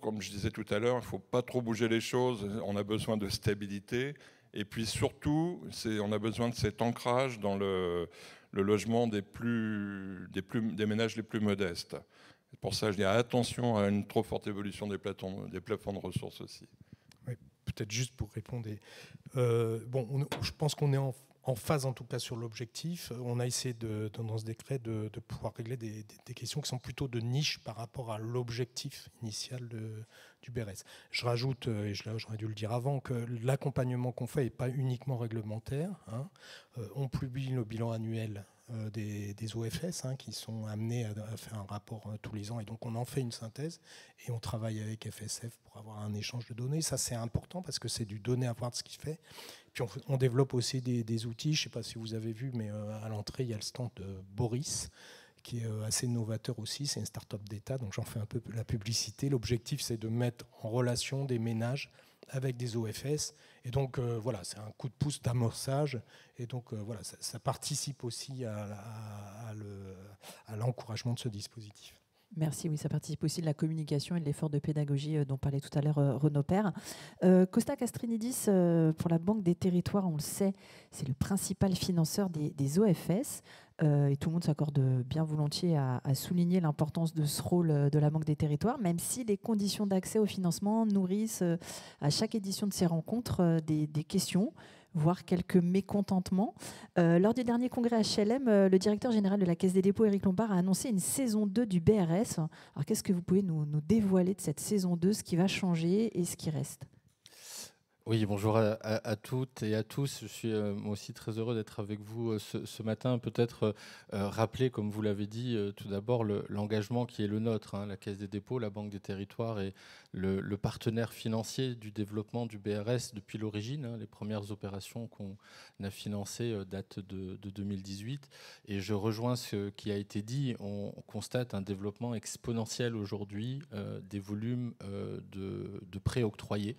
comme je disais tout à l'heure, il ne faut pas trop bouger les choses. On a besoin de stabilité. Et puis surtout, on a besoin de cet ancrage dans le logement des ménages les plus modestes. Pour ça, je dis attention à une trop forte évolution des plafonds de ressources aussi. Oui, peut-être juste pour répondre. Je pense qu'on est en phase, en tout cas, sur l'objectif. On a essayé, dans ce décret, de pouvoir régler des questions qui sont plutôt de niche par rapport à l'objectif initial du BRS. Je rajoute, et j'aurais dû le dire avant, que l'accompagnement qu'on fait n'est pas uniquement réglementaire. On publie le bilan annuel des OFS qui sont amenés à faire un rapport tous les ans, et donc on en fait une synthèse et on travaille avec FSF pour avoir un échange de données. Ça, c'est important parce que c'est du donner à voir de ce qu'il fait. Puis on développe aussi des outils. Je ne sais pas si vous avez vu, mais à l'entrée, il y a le stand de Boris, qui est assez novateur aussi. C'est une start-up d'État, donc j'en fais un peu la publicité. L'objectif, c'est de mettre en relation des ménages avec des OFS. Et donc, voilà, c'est un coup de pouce d'amorçage. Et donc, voilà, ça participe aussi à l'encouragement de ce dispositif. Merci, oui, ça participe aussi de la communication et de l'effort de pédagogie dont parlait tout à l'heure Renaud Père. Costa Castrinidis, pour la Banque des Territoires, on le sait, c'est le principal financeur des OFS. Et tout le monde s'accorde bien volontiers à souligner l'importance de ce rôle de la Banque des Territoires, même si les conditions d'accès au financement nourrissent à chaque édition de ces rencontres des questions, voire quelques mécontentements. Lors du dernier congrès HLM, le directeur général de la Caisse des dépôts, Éric Lombard, a annoncé une saison 2 du BRS. Alors, qu'est-ce que vous pouvez nous dévoiler de cette saison 2, ce qui va changer et ce qui reste ? Oui, bonjour à toutes et à tous. Je suis moi aussi très heureux d'être avec vous ce matin. Peut-être rappeler, comme vous l'avez dit, tout d'abord l'engagement qui est le nôtre. La Caisse des dépôts, la Banque des Territoires est le partenaire financier du développement du BRS depuis l'origine. Les premières opérations qu'on a financées datent de 2018. Et je rejoins ce qui a été dit. On constate un développement exponentiel aujourd'hui des volumes de prêts octroyés.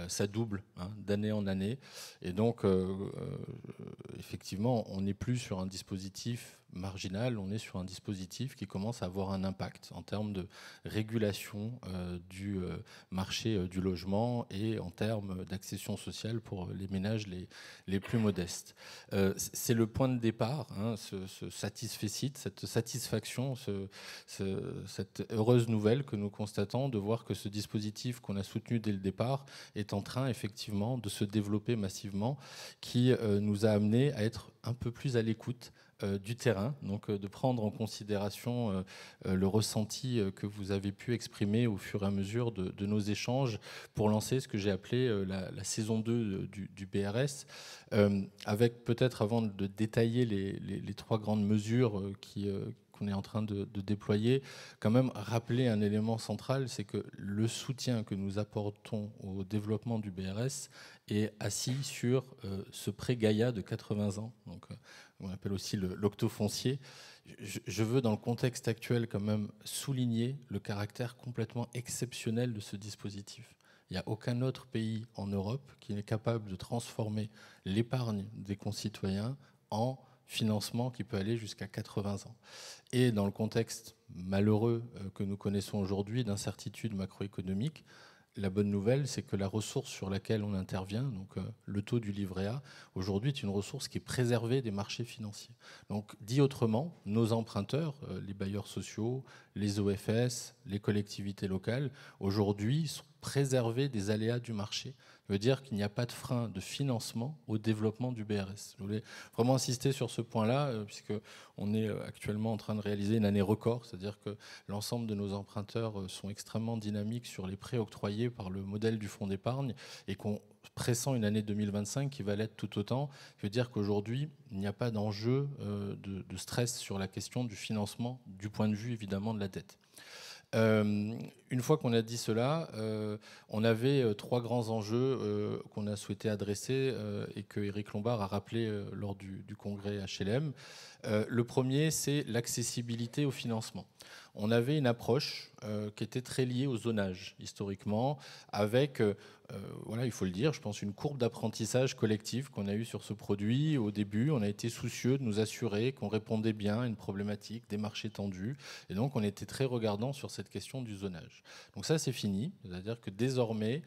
Ça double d'année en année. Et donc, effectivement, on n'est plus sur un dispositif marginal, on est sur un dispositif qui commence à avoir un impact en termes de régulation du marché du logement et en termes d'accession sociale pour les ménages les plus modestes. C'est le point de départ, ce satisfecit, cette satisfaction, cette heureuse nouvelle que nous constatons de voir que ce dispositif qu'on a soutenu dès le départ est en train effectivement de se développer massivement, qui nous a amené à être un peu plus à l'écoute du terrain, donc de prendre en considération le ressenti que vous avez pu exprimer au fur et à mesure de nos échanges pour lancer ce que j'ai appelé la saison 2 du BRS, avec peut-être, avant de détailler les 3 grandes mesures qu'on est en train de déployer, quand même rappeler un élément central, c'est que le soutien que nous apportons au développement du BRS est assis sur ce prêt Gaïa de 80 ans, donc on appelle aussi l'octofoncier. Je veux, dans le contexte actuel, quand même souligner le caractère complètement exceptionnel de ce dispositif. Il n'y a aucun autre pays en Europe qui est capable de transformer l'épargne des concitoyens en financement qui peut aller jusqu'à 80 ans. Et dans le contexte malheureux que nous connaissons aujourd'hui d'incertitude macroéconomique, la bonne nouvelle, c'est que la ressource sur laquelle on intervient, donc le taux du livret A, aujourd'hui est une ressource qui est préservée des marchés financiers. Donc, dit autrement, nos emprunteurs, les bailleurs sociaux, les OFS, les collectivités locales, aujourd'hui sont préservés des aléas du marché. Ça veut dire qu'il n'y a pas de frein de financement au développement du BRS. Je voulais vraiment insister sur ce point-là, puisqu'on est actuellement en train de réaliser une année record, c'est-à-dire que l'ensemble de nos emprunteurs sont extrêmement dynamiques sur les prêts octroyés par le modèle du fonds d'épargne et qu'on pressent une année 2025 qui va l'être tout autant. Ça veut dire qu'aujourd'hui, il n'y a pas d'enjeu de stress sur la question du financement du point de vue évidemment de la dette. Une fois qu'on a dit cela, on avait 3 grands enjeux qu'on a souhaité adresser et que Éric Lombard a rappelé lors du congrès HLM. Le premier, c'est l'accessibilité au financement. On avait une approche qui était très liée au zonage, historiquement, avec, voilà, il faut le dire, je pense, une courbe d'apprentissage collectif qu'on a eue sur ce produit. Au début, on a été soucieux de nous assurer qu'on répondait bien à une problématique des marchés tendus. Et donc, on était très regardant sur cette question du zonage. Donc ça, c'est fini. C'est-à-dire que désormais,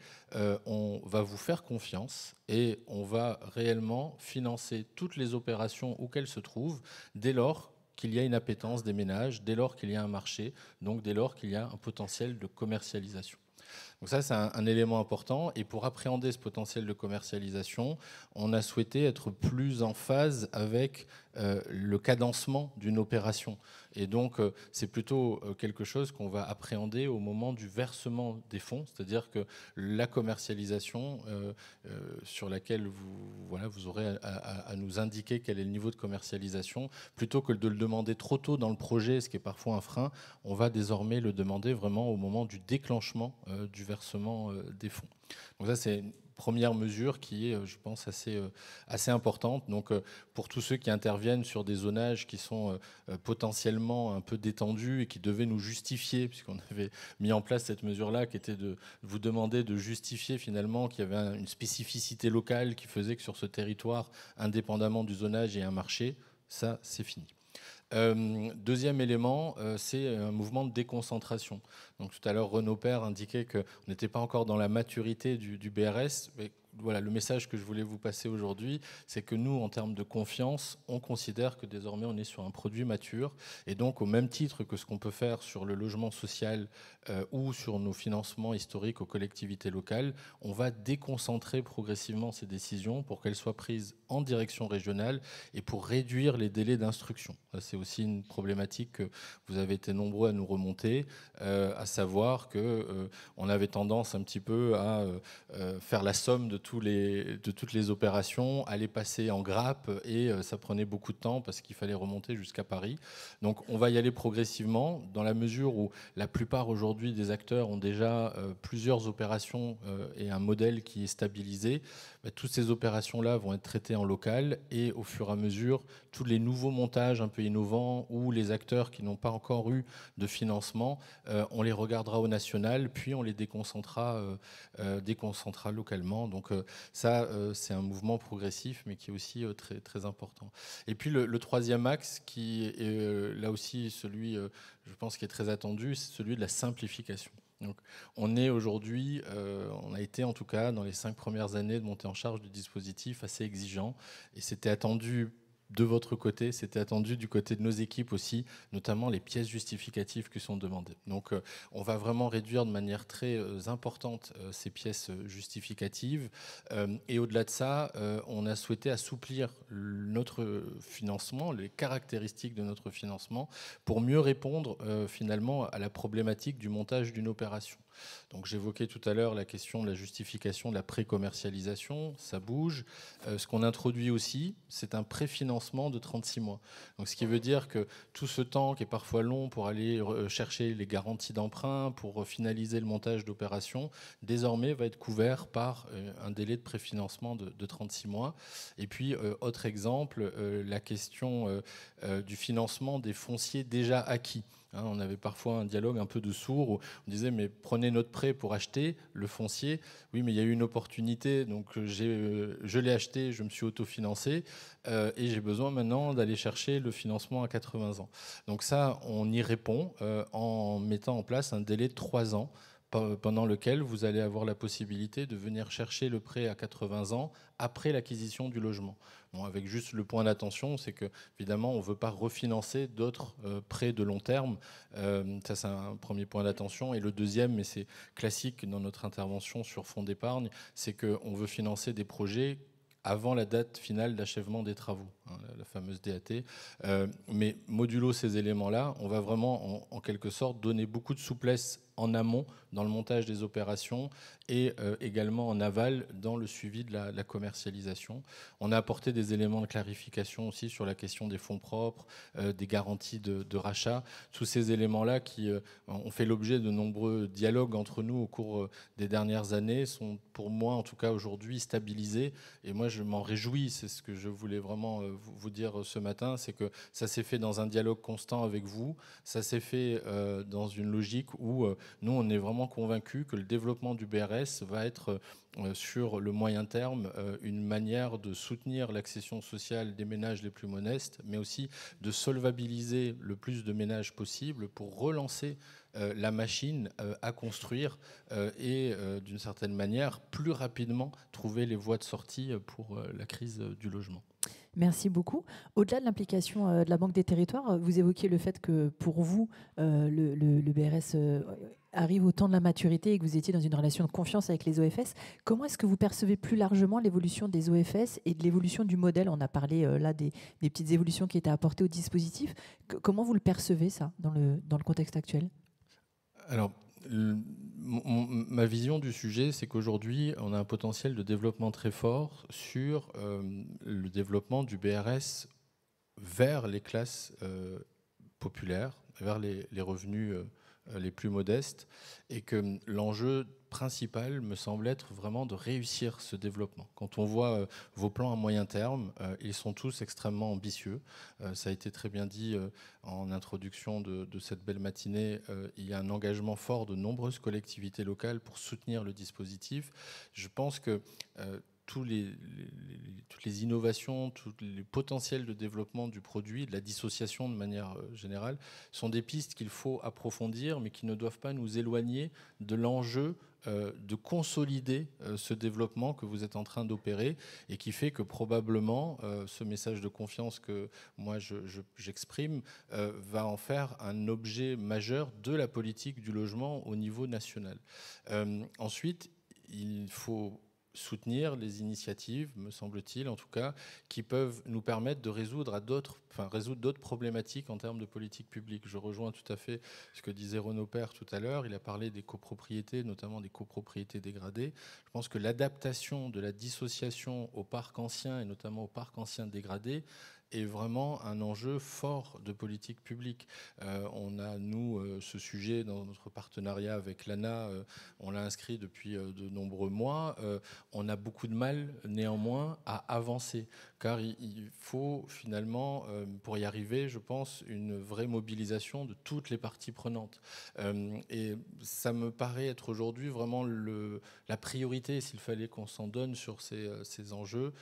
on va vous faire confiance et on va réellement financer toutes les opérations où qu'elles se trouvent, dès lors qu'il y a une appétence des ménages, dès lors qu'il y a un marché, donc dès lors qu'il y a un potentiel de commercialisation. Donc ça, c'est un élément important. Et pour appréhender ce potentiel de commercialisation, on a souhaité être plus en phase avec le cadencement d'une opération. Et donc, c'est plutôt quelque chose qu'on va appréhender au moment du versement des fonds, c'est-à-dire que la commercialisation sur laquelle vous aurez à nous indiquer quel est le niveau de commercialisation, plutôt que de le demander trop tôt dans le projet, ce qui est parfois un frein, on va désormais le demander vraiment au moment du déclenchement du versement des fonds. Donc ça, c'est une première mesure qui est, je pense, assez importante. Donc, pour tous ceux qui interviennent sur des zonages qui sont potentiellement un peu détendus et qui devaient nous justifier, puisqu'on avait mis en place cette mesure-là, qui était de vous demander de justifier finalement qu'il y avait une spécificité locale qui faisait que sur ce territoire, indépendamment du zonage, il y a un marché, ça, c'est fini. Deuxième élément, c'est un mouvement de déconcentration. Donc, tout à l'heure, Renaud Père indiquait qu'on n'était pas encore dans la maturité du BRS. Mais voilà, le message que je voulais vous passer aujourd'hui, c'est que nous, en termes de confiance, on considère que désormais, on est sur un produit mature. Et donc, au même titre que ce qu'on peut faire sur le logement social ou sur nos financements historiques aux collectivités locales, on va déconcentrer progressivement ces décisions pour qu'elles soient prises en direction régionale et pour réduire les délais d'instruction. C'est aussi une problématique que vous avez été nombreux à nous remonter, à savoir qu'on avait tendance un petit peu à faire la somme de toutes les opérations, à les passer en grappe, et ça prenait beaucoup de temps parce qu'il fallait remonter jusqu'à Paris. Donc on va y aller progressivement, dans la mesure où la plupart aujourd'hui des acteurs ont déjà plusieurs opérations et un modèle qui est stabilisé. Toutes ces opérations-là vont être traitées en local, et au fur et à mesure, tous les nouveaux montages un peu innovants ou les acteurs qui n'ont pas encore eu de financement, on les regardera au national, puis on les déconcentrera localement. Donc ça, c'est un mouvement progressif, mais qui est aussi très, très important. Et puis le troisième axe, qui est là aussi celui, je pense, qui est très attendu, c'est celui de la simplification. Donc, on est aujourd'hui, on a été en tout cas dans les 5 premières années de montée en charge du dispositif assez exigeant, et c'était attendu de votre côté, c'était attendu du côté de nos équipes aussi, notamment les pièces justificatives qui sont demandées. Donc on va vraiment réduire de manière très importante ces pièces justificatives, et au-delà de ça, on a souhaité assouplir notre financement, les caractéristiques de notre financement, pour mieux répondre finalement à la problématique du montage d'une opération. Donc j'évoquais tout à l'heure la question de la justification de la pré-commercialisation, ça bouge. Ce qu'on introduit aussi, c'est un préfinancement de 36 mois. Donc ce qui veut dire que tout ce temps qui est parfois long pour aller chercher les garanties d'emprunt, pour finaliser le montage d'opérations, désormais va être couvert par un délai de préfinancement de 36 mois. Et puis, autre exemple, la question du financement des fonciers déjà acquis. On avait parfois un dialogue un peu de sourds où on disait mais prenez notre prêt pour acheter le foncier. Oui, mais il y a eu une opportunité, donc je l'ai acheté, je me suis autofinancé et j'ai besoin maintenant d'aller chercher le financement à 80 ans. Donc ça, on y répond en mettant en place un délai de 3 ans pendant lequel vous allez avoir la possibilité de venir chercher le prêt à 80 ans après l'acquisition du logement. Bon, avec juste le point d'attention, c'est que évidemment, on ne veut pas refinancer d'autres prêts de long terme. Ça, c'est un premier point d'attention. Et le deuxième, mais c'est classique dans notre intervention sur fonds d'épargne, c'est qu'on veut financer des projets avant la date finale d'achèvement des travaux, la fameuse DAT. Mais modulo ces éléments-là, on va vraiment, en quelque sorte, donner beaucoup de souplesse en amont dans le montage des opérations et également en aval dans le suivi de la commercialisation. On a apporté des éléments de clarification aussi sur la question des fonds propres, des garanties de rachat. Tous ces éléments-là qui ont fait l'objet de nombreux dialogues entre nous au cours des dernières années sont pour moi en tout cas aujourd'hui stabilisés, et moi je m'en réjouis. C'est ce que je voulais vraiment vous dire ce matin, c'est que ça s'est fait dans un dialogue constant avec vous, ça s'est fait dans une logique où nous, on est vraiment convaincus que le développement du BRS va être, sur le moyen terme, une manière de soutenir l'accession sociale des ménages les plus modestes, mais aussi de solvabiliser le plus de ménages possible pour relancer la machine à construire et, d'une certaine manière, plus rapidement trouver les voies de sortie pour la crise du logement. Merci beaucoup. Au-delà de l'implication de la Banque des Territoires, vous évoquiez le fait que pour vous, le BRS arrive au temps de la maturité et que vous étiez dans une relation de confiance avec les OFS. Comment est-ce que vous percevez plus largement l'évolution des OFS et de l'évolution du modèle? On a parlé là des petites évolutions qui étaient apportées au dispositif. Comment vous le percevez, ça, dans le contexte actuel? Alors, ma vision du sujet, c'est qu'aujourd'hui, on a un potentiel de développement très fort sur le développement du BRS vers les classes populaires, vers les revenus les plus modestes, et que l'enjeu principal me semble être vraiment de réussir ce développement. Quand on voit vos plans à moyen terme, ils sont tous extrêmement ambitieux. Ça a été très bien dit en introduction de cette belle matinée. Il y a un engagement fort de nombreuses collectivités locales pour soutenir le dispositif. Je pense que toutes les innovations, tous les potentiels de développement du produit, de la dissociation de manière générale, sont des pistes qu'il faut approfondir, mais qui ne doivent pas nous éloigner de l'enjeu de consolider ce développement que vous êtes en train d'opérer, et qui fait que probablement ce message de confiance que moi j'exprime va en faire un objet majeur de la politique du logement au niveau national. Ensuite, il faut soutenir les initiatives, me semble-t-il en tout cas, qui peuvent nous permettre de résoudre d'autres problématiques en termes de politique publique. Je rejoins tout à fait ce que disait Renaud Père tout à l'heure. Il a parlé des copropriétés, notamment des copropriétés dégradées. Je pense que l'adaptation de la dissociation au parc ancien, et notamment au parc ancien dégradé, est vraiment un enjeu fort de politique publique. On a, nous, ce sujet dans notre partenariat avec l'ANA, on l'a inscrit depuis de nombreux mois. On a beaucoup de mal, néanmoins, à avancer, car il faut finalement, pour y arriver, je pense, une vraie mobilisation de toutes les parties prenantes. Et ça me paraît être aujourd'hui vraiment la priorité, s'il fallait qu'on s'en donne sur ces enjeux,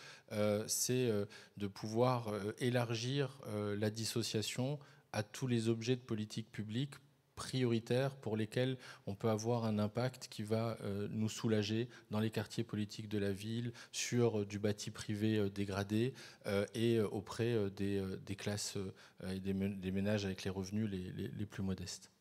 c'est de pouvoir élargir la dissociation à tous les objets de politique publique prioritaires pour lesquels on peut avoir un impact qui va nous soulager dans les quartiers politiques de la ville, sur du bâti privé dégradé et auprès des classes et des ménages avec les revenus les plus modestes.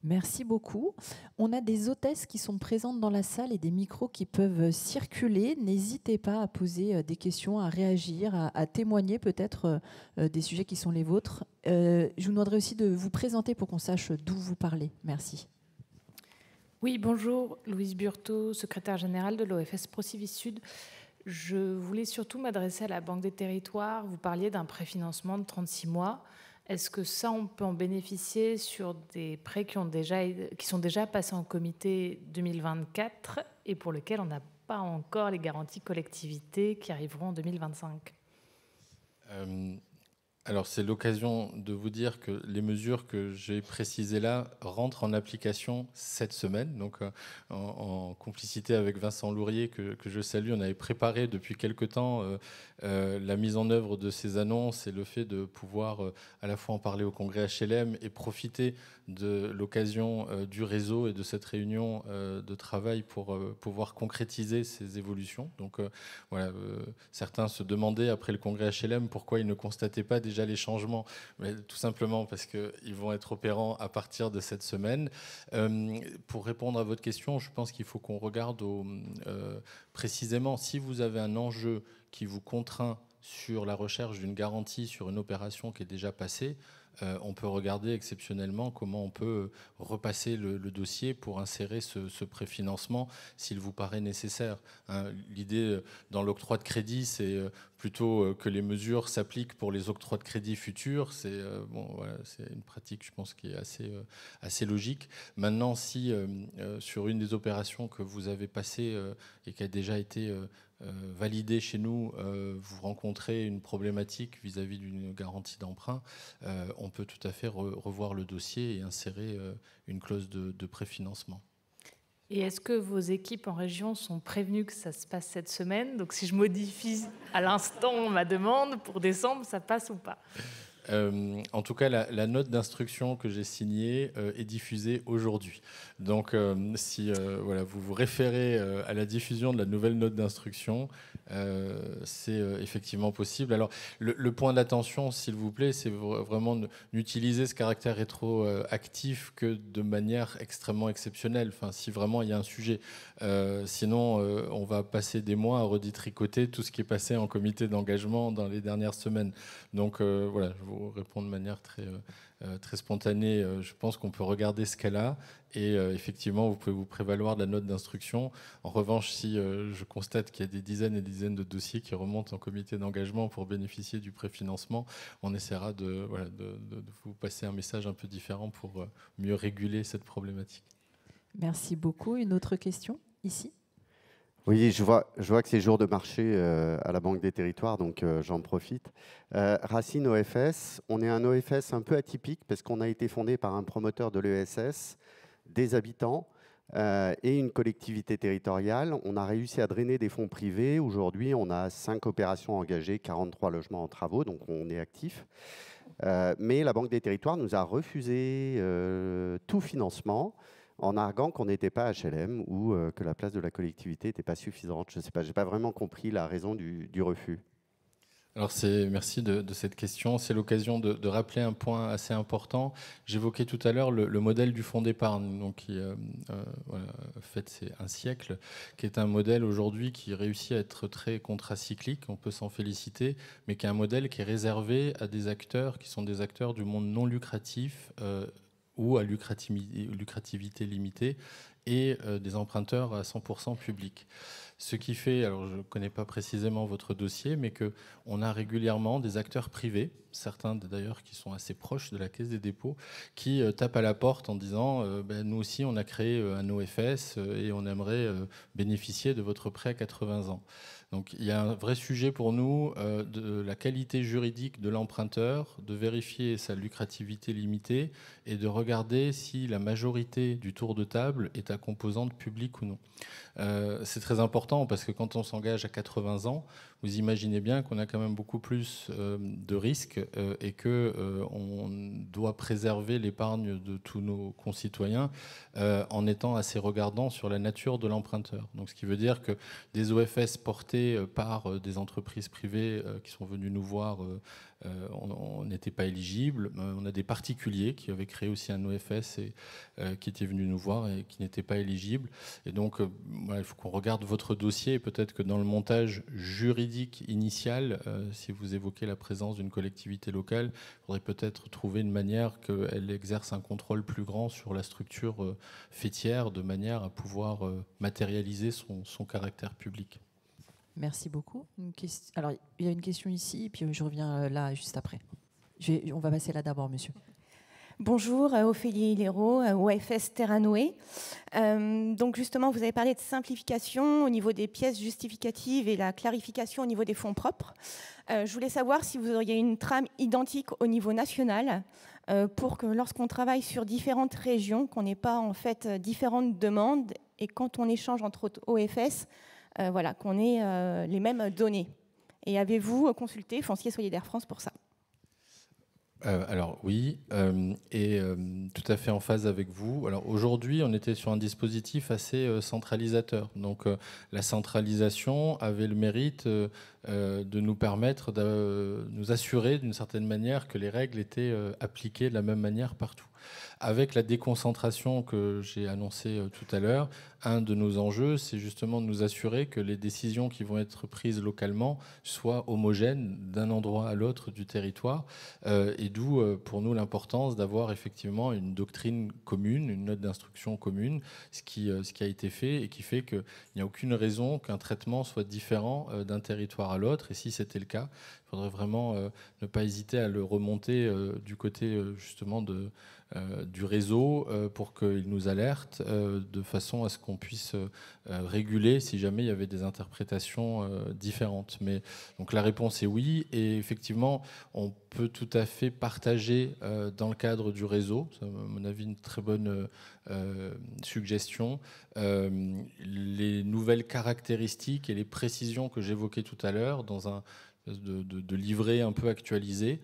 Merci beaucoup. On a des hôtesses qui sont présentes dans la salle et des micros qui peuvent circuler. N'hésitez pas à poser des questions, à réagir, à témoigner peut-être des sujets qui sont les vôtres. Je vous demanderai aussi de vous présenter pour qu'on sache d'où vous parlez. Merci. Oui, bonjour. Louise Burteau, secrétaire générale de l'OFS Procivis Sud. Je voulais surtout m'adresser à la Banque des Territoires. Vous parliez d'un préfinancement de 36 mois. Est-ce que ça, on peut en bénéficier sur des prêts qui sont déjà passés en comité 2024 et pour lesquels on n'a pas encore les garanties collectivités qui arriveront en 2025 ? Alors, c'est l'occasion de vous dire que les mesures que j'ai précisées là rentrent en application cette semaine. Donc, en complicité avec Vincent Lourier, que je salue, on avait préparé depuis quelque temps la mise en œuvre de ces annonces et le fait de pouvoir à la fois en parler au congrès HLM et profiter de l'occasion du réseau et de cette réunion de travail pour pouvoir concrétiser ces évolutions. Donc, voilà, certains se demandaient après le congrès HLM pourquoi ils ne constataient pas déjà les changements, mais tout simplement parce qu'ils vont être opérants à partir de cette semaine. Pour répondre à votre question, je pense qu'il faut qu'on regarde précisément si vous avez un enjeu qui vous contraint sur la recherche d'une garantie sur une opération qui est déjà passée, on peut regarder exceptionnellement comment on peut repasser le dossier pour insérer ce préfinancement s'il vous paraît nécessaire. L'idée dans l'octroi de crédit, c'est plutôt que les mesures s'appliquent pour les octrois de crédit futurs. C'est c'est une pratique, je pense, qui est assez logique. Maintenant, si sur une des opérations que vous avez passées et qui a déjà été validé chez nous, vous rencontrez une problématique vis-à-vis d'une garantie d'emprunt, on peut tout à fait revoir le dossier et insérer une clause de préfinancement. Et est-ce que vos équipes en région sont prévenues que ça se passe cette semaine ? Donc si je modifie à l'instant ma demande, pour décembre, ça passe ou pas ? En tout cas, la note d'instruction que j'ai signée est diffusée aujourd'hui. Donc, si vous vous référez à la diffusion de la nouvelle note d'instruction, c'est effectivement possible. Alors, le point d'attention, s'il vous plaît, c'est vraiment n'utiliser ce caractère rétroactif que de manière extrêmement exceptionnelle. Enfin, si vraiment il y a un sujet. Sinon, on va passer des mois à redétricoter tout ce qui est passé en comité d'engagement dans les dernières semaines. Donc, voilà, je vous réponds de manière très spontanée. Je pense qu'on peut regarder ce qu'elle a et effectivement, vous pouvez vous prévaloir de la note d'instruction. En revanche, si je constate qu'il y a des dizaines et des dizaines de dossiers qui remontent en comité d'engagement pour bénéficier du préfinancement, on essaiera de vous passer un message un peu différent pour mieux réguler cette problématique. Merci beaucoup. Une autre question, ici ? Oui, je vois que c'est jour de marché à la Banque des Territoires, donc j'en profite. Racine OFS, on est un OFS un peu atypique parce qu'on a été fondé par un promoteur de l'ESS, des habitants et une collectivité territoriale. On a réussi à drainer des fonds privés. Aujourd'hui, on a 5 opérations engagées, 43 logements en travaux, donc on est actif. Mais la Banque des Territoires nous a refusé tout financement en arguant qu'on n'était pas HLM ou que la place de la collectivité n'était pas suffisante. Je ne sais pas, je n'ai pas vraiment compris la raison du refus. Alors merci de cette question. C'est l'occasion de rappeler un point assez important. J'évoquais tout à l'heure le modèle du fonds d'épargne, donc qui fait un siècle, qui est un modèle aujourd'hui qui réussit à être très contracyclique, on peut s'en féliciter, mais qui est un modèle qui est réservé à des acteurs qui sont des acteurs du monde non lucratif ou à lucrativité limitée et des emprunteurs à 100% publics. Ce qui fait, alors je ne connais pas précisément votre dossier, mais qu'on a régulièrement des acteurs privés, certains d'ailleurs qui sont assez proches de la Caisse des dépôts, qui tapent à la porte en disant nous aussi on a créé un OFS et on aimerait bénéficier de votre prêt à 80 ans. Donc il y a un vrai sujet pour nous de la qualité juridique de l'emprunteur, de vérifier sa lucrativité limitée et de regarder si la majorité du tour de table est à composante publique ou non. C'est très important parce que quand on s'engage à 80 ans, vous imaginez bien qu'on a quand même beaucoup plus de risques et qu'on doit préserver l'épargne de tous nos concitoyens en étant assez regardant sur la nature de l'emprunteur. Donc, ce qui veut dire que des OFS portés par des entreprises privées qui sont venues nous voir, on n'était pas éligible. On a des particuliers qui avaient créé aussi un OFS et qui étaient venus nous voir et qui n'étaient pas éligibles. Et donc, voilà, il faut qu'on regarde votre dossier et peut-être que dans le montage juridique initial, si vous évoquez la présence d'une collectivité locale, il faudrait peut-être trouver une manière qu'elle exerce un contrôle plus grand sur la structure fêtière de manière à pouvoir matérialiser son caractère public. Merci beaucoup. Alors, il y a une question ici, et puis je reviens là juste après. On va passer là d'abord, monsieur. Bonjour, Ophélie Hérault, OFS Terranoé. Donc justement, vous avez parlé de simplification au niveau des pièces justificatives et la clarification au niveau des fonds propres. Je voulais savoir si vous auriez une trame identique au niveau national pour que lorsqu'on travaille sur différentes régions, qu'on n'ait pas en fait différentes demandes et quand on échange entre OFS, voilà, qu'on ait les mêmes données. Et avez-vous consulté Foncier Solidaire France pour ça ? Alors oui, et tout à fait en phase avec vous. Alors aujourd'hui, on était sur un dispositif assez centralisateur. Donc la centralisation avait le mérite de nous permettre de nous assurer d'une certaine manière que les règles étaient appliquées de la même manière partout. Avec la déconcentration que j'ai annoncée tout à l'heure, un de nos enjeux, c'est justement de nous assurer que les décisions qui vont être prises localement soient homogènes d'un endroit à l'autre du territoire. Et d'où, pour nous, l'importance d'avoir effectivement une doctrine commune, une note d'instruction commune, ce qui a été fait et qui fait qu'il n'y a aucune raison qu'un traitement soit différent d'un territoire à l'autre. Et si c'était le cas, il faudrait vraiment ne pas hésiter à le remonter du côté justement du réseau pour qu'il nous alerte de façon à ce qu'on puisse réguler si jamais il y avait des interprétations différentes. Mais donc la réponse est oui, et effectivement on peut tout à fait partager dans le cadre du réseau, c'est à mon avis une très bonne suggestion, les nouvelles caractéristiques et les précisions que j'évoquais tout à l'heure dans un de livret un peu actualisé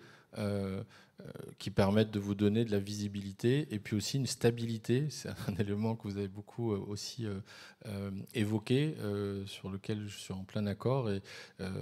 qui permettent de vous donner de la visibilité et puis aussi une stabilité. C'est un élément que vous avez beaucoup aussi évoqué, sur lequel je suis en plein accord, et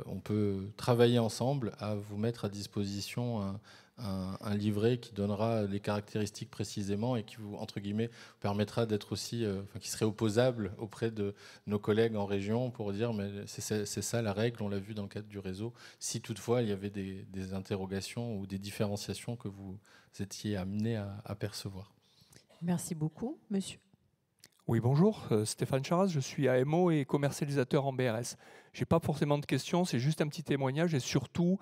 on peut travailler ensemble à vous mettre à disposition un livret qui donnera les caractéristiques précisément et qui vous, entre guillemets, permettra d'être aussi, qui serait opposable auprès de nos collègues en région pour dire mais c'est ça la règle, on l'a vu dans le cadre du réseau, si toutefois il y avait des interrogations ou des différenciations que vous étiez amenés à percevoir. Merci beaucoup, monsieur. Oui, bonjour, Stéphane Charas, je suis AMO et commercialisateur en BRS. Je n'ai pas forcément de questions, c'est juste un petit témoignage et surtout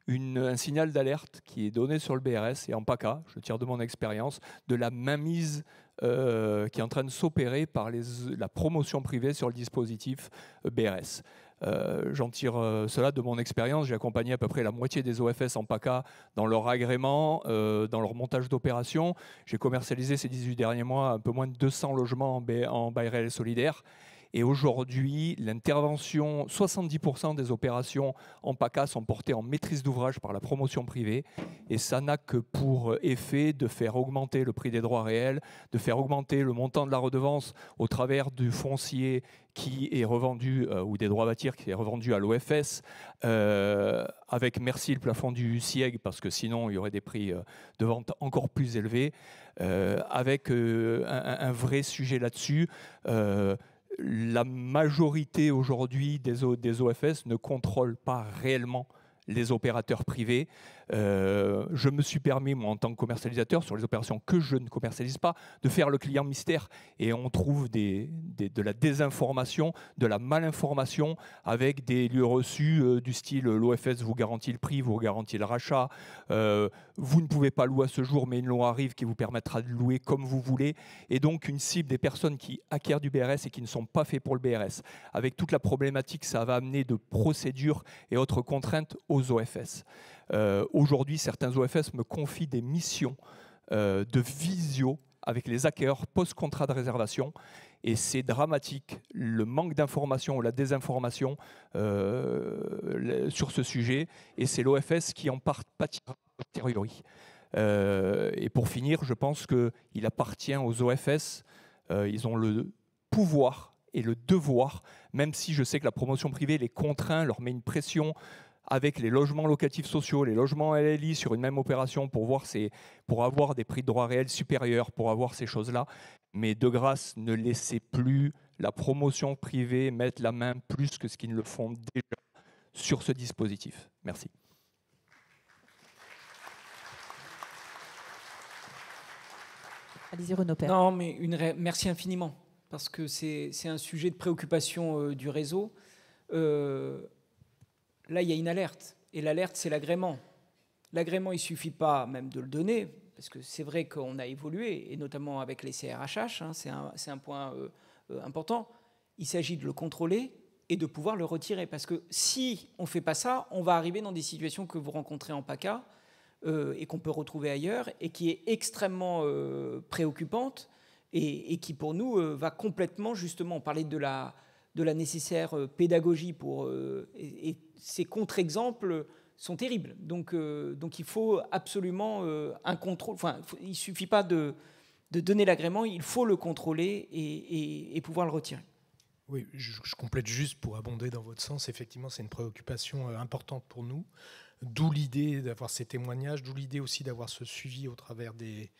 un signal d'alerte qui est donné sur le BRS et en PACA, je tire de mon expérience, de la mainmise qui est en train de s'opérer par la promotion privée sur le dispositif BRS. J'en tire cela de mon expérience. J'ai accompagné à peu près la moitié des OFS en PACA dans leur agrément, dans leur montage d'opération. J'ai commercialisé ces 18 derniers mois un peu moins de 200 logements en bail réel solidaire. Et aujourd'hui, l'intervention, 70% des opérations en PACA sont portées en maîtrise d'ouvrage par la promotion privée. Et ça n'a que pour effet de faire augmenter le prix des droits réels, de faire augmenter le montant de la redevance au travers du foncier qui est revendu, ou des droits à bâtir qui est revendu à l'OFS, avec merci le plafond du SIEG, parce que sinon il y aurait des prix de vente encore plus élevés, avec un vrai sujet là-dessus. La majorité aujourd'hui des OFS ne contrôlent pas réellement les opérateurs privés. Je me suis permis, moi, en tant que commercialisateur, sur les opérations que je ne commercialise pas, de faire le client mystère. Et on trouve de la désinformation, de la malinformation, avec des lieux reçus du style l'OFS vous garantit le prix, vous garantit le rachat, vous ne pouvez pas louer à ce jour, mais une loi arrive qui vous permettra de louer comme vous voulez. Et donc une cible des personnes qui acquièrent du BRS et qui ne sont pas faits pour le BRS, avec toute la problématique que ça va amener de procédures et autres contraintes aux OFS. Aujourd'hui, certains OFS me confient des missions de visio avec les acquéreurs post-contrat de réservation, et c'est dramatique, le manque d'information ou la désinformation sur ce sujet, et c'est l'OFS qui en pâtira a posteriori. Et pour finir, je pense qu'il appartient aux OFS, ils ont le pouvoir et le devoir, même si je sais que la promotion privée les contraint, leur met une pression avec les logements locatifs sociaux, les logements LLI sur une même opération pour avoir des prix de droit réels supérieurs, pour avoir ces choses-là. Mais de grâce, ne laissez plus la promotion privée mettre la main plus que ce qu'ils ne le font déjà sur ce dispositif. Merci. Allez-y, Renaud Père. Non, mais merci infiniment, parce que c'est un sujet de préoccupation du réseau. Là, il y a une alerte, et l'alerte, c'est l'agrément. L'agrément, il ne suffit pas même de le donner, parce que c'est vrai qu'on a évolué, et notamment avec les CRHH, hein, c'est un point important. Il s'agit de le contrôler et de pouvoir le retirer, parce que si on ne fait pas ça, on va arriver dans des situations que vous rencontrez en PACA, et qu'on peut retrouver ailleurs, et qui est extrêmement préoccupante, et qui pour nous va complètement, justement, parler de la nécessaire pédagogie et ces contre-exemples sont terribles. Donc il faut absolument un contrôle. Enfin, il ne suffit pas de donner l'agrément, il faut le contrôler et pouvoir le retirer. Oui, je complète juste pour abonder dans votre sens. Effectivement, c'est une préoccupation importante pour nous. D'où l'idée d'avoir ces témoignages, d'où l'idée aussi d'avoir ce suivi au travers des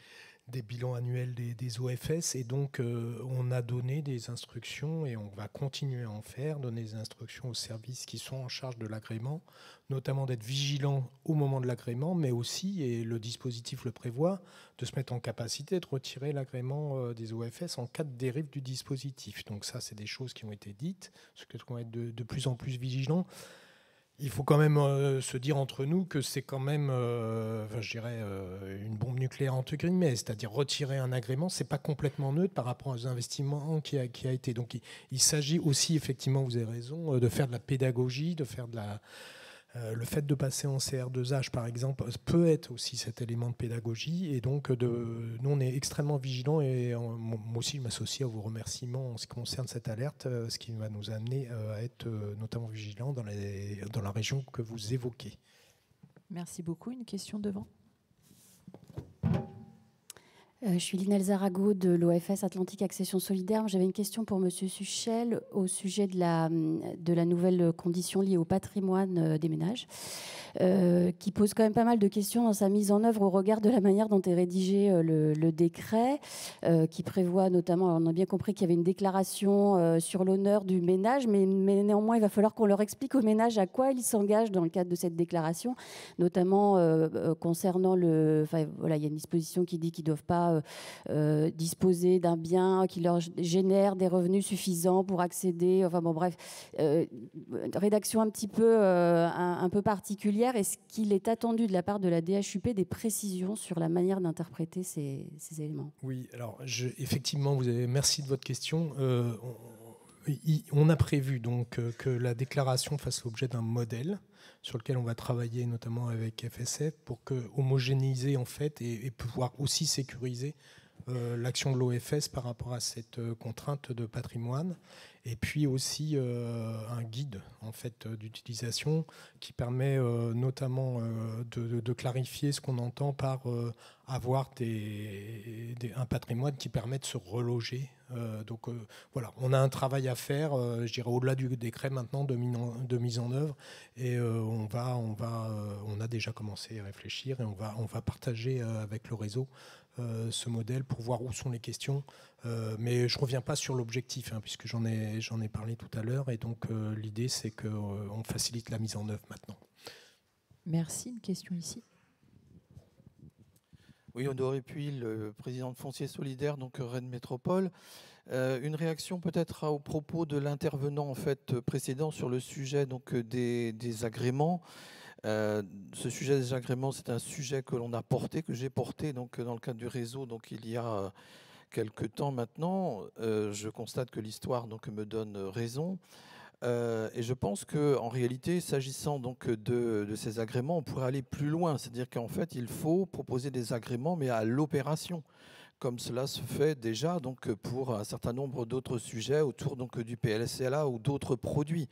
bilans annuels des OFS. Et donc, on a donné des instructions, et on va continuer à en faire, donner des instructions aux services qui sont en charge de l'agrément, notamment d'être vigilants au moment de l'agrément, mais aussi, et le dispositif le prévoit, de se mettre en capacité de retirer l'agrément des OFS en cas de dérive du dispositif. Donc ça, c'est des choses qui ont été dites, parce qu'on va être de plus en plus vigilants. Il faut quand même se dire entre nous que c'est quand même, je dirais, une bombe nucléaire entre guillemets, c'est-à-dire retirer un agrément, c'est pas complètement neutre par rapport aux investissements qui a été. Donc il s'agit aussi, effectivement, vous avez raison, de faire de la pédagogie, de faire de la... le fait de passer en CR2H, par exemple, peut être aussi cet élément de pédagogie. Et donc, nous, on est extrêmement vigilants. Et moi aussi, je m'associe à vos remerciements en ce qui concerne cette alerte, ce qui va nous amener à être notamment vigilants dans la région que vous évoquez. Merci beaucoup. Une question devant. Je suis Linelle Zarago de l'OFS Atlantique Accession Solidaire. J'avais une question pour M. Suchel au sujet de la nouvelle condition liée au patrimoine des ménages, qui pose quand même pas mal de questions dans sa mise en œuvre au regard de la manière dont est rédigé le décret, qui prévoit notamment, alors on a bien compris qu'il y avait une déclaration sur l'honneur du ménage, mais néanmoins il va falloir qu'on leur explique aux ménages à quoi ils s'engagent dans le cadre de cette déclaration, notamment concernant voilà, il y a une disposition qui dit qu'ils ne doivent pas disposer d'un bien qui leur génère des revenus suffisants pour accéder, enfin bon bref, rédaction un petit peu un peu particulière. Est-ce qu'il est attendu de la part de la DHUP des précisions sur la manière d'interpréter ces éléments? Oui, alors effectivement, merci de votre question. On a prévu donc que la déclaration fasse l'objet d'un modèle sur lequel on va travailler notamment avec FSF pour homogénéiser en fait et pouvoir aussi sécuriser l'action de l'OFS par rapport à cette contrainte de patrimoine, et puis aussi un guide en fait d'utilisation qui permet notamment de clarifier ce qu'on entend par avoir un patrimoine qui permet de se reloger. Donc voilà, on a un travail à faire, je dirais au-delà du décret maintenant de mise en œuvre, et on a déjà commencé à réfléchir, et on va partager avec le réseau ce modèle pour voir où sont les questions. Mais je ne reviens pas sur l'objectif, puisque j'en ai parlé tout à l'heure, et donc l'idée c'est qu'on facilite la mise en œuvre maintenant. Merci. Une question ici. Oui, Honoré Puy, le président de Foncier Solidaire, donc Rennes Métropole. Une réaction peut-être au propos de l'intervenant en fait précédent sur le sujet donc des agréments. Ce sujet des agréments, c'est un sujet que l'on a porté, que j'ai porté donc dans le cadre du réseau. Donc il y a quelques temps maintenant, je constate que l'histoire donc me donne raison. Et je pense qu'en réalité, s'agissant donc de ces agréments, on pourrait aller plus loin. C'est-à-dire qu'en fait, il faut proposer des agréments, mais à l'opération, comme cela se fait déjà donc pour un certain nombre d'autres sujets autour donc du PLCLA ou d'autres produits.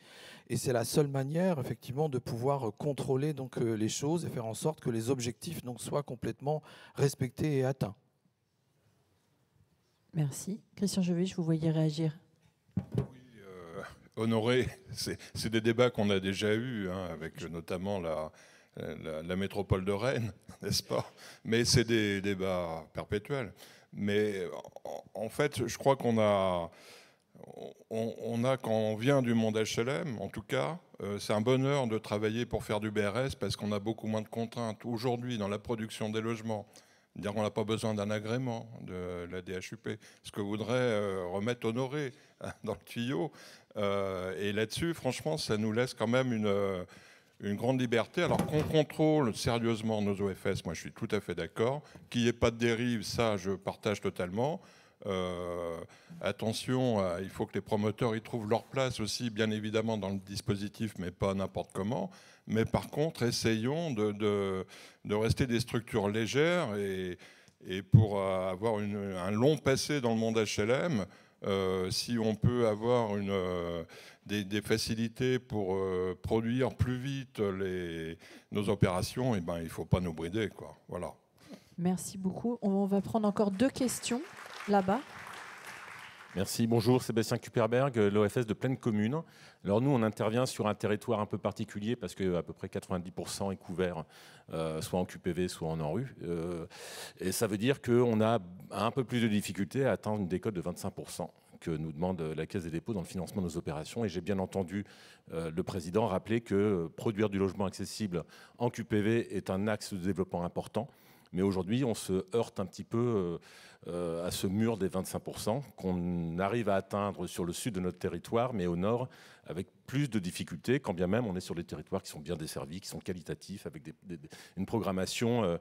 Et c'est la seule manière, effectivement, de pouvoir contrôler donc les choses et faire en sorte que les objectifs donc soient complètement respectés et atteints. Merci. Christian Jevé, je vous voyais réagir. Honoré, c'est des débats qu'on a déjà eus, hein, avec notamment la métropole de Rennes, n'est-ce pas? Mais c'est des débats perpétuels. Mais en fait, je crois qu'on a, quand on vient du monde HLM, en tout cas, c'est un bonheur de travailler pour faire du BRS parce qu'on a beaucoup moins de contraintes. Aujourd'hui, dans la production des logements, on n'a pas besoin d'un agrément de la DHUP, ce que voudrait remettre Honoré dans le tuyau. Et là-dessus, franchement, ça nous laisse quand même une grande liberté. Alors qu'on contrôle sérieusement nos OFS, moi je suis tout à fait d'accord. Qu'il n'y ait pas de dérive, ça je partage totalement. Attention, il faut que les promoteurs y trouvent leur place aussi, bien évidemment, dans le dispositif, mais pas n'importe comment. Mais par contre, essayons de rester des structures légères et pour avoir un long passé dans le monde HLM, si on peut avoir des facilités pour produire plus vite nos opérations, eh ben, il ne faut pas nous brider, quoi. Voilà. Merci beaucoup. On va prendre encore 2 questions là-bas. Merci, bonjour, Sébastien Kuperberg, l'OFS de Plaine Commune. Alors nous, on intervient sur un territoire un peu particulier parce qu'à peu près 90% est couvert, soit en QPV, soit en ANRU. Et ça veut dire qu'on a un peu plus de difficultés à atteindre une décote de 25% que nous demande la Caisse des dépôts dans le financement de nos opérations. Et j'ai bien entendu le président rappeler que produire du logement accessible en QPV est un axe de développement important. Mais aujourd'hui, on se heurte un petit peu à ce mur des 25% qu'on arrive à atteindre sur le sud de notre territoire, mais au nord, avec plus de difficultés, quand bien même on est sur des territoires qui sont bien desservis, qui sont qualitatifs, avec une programmation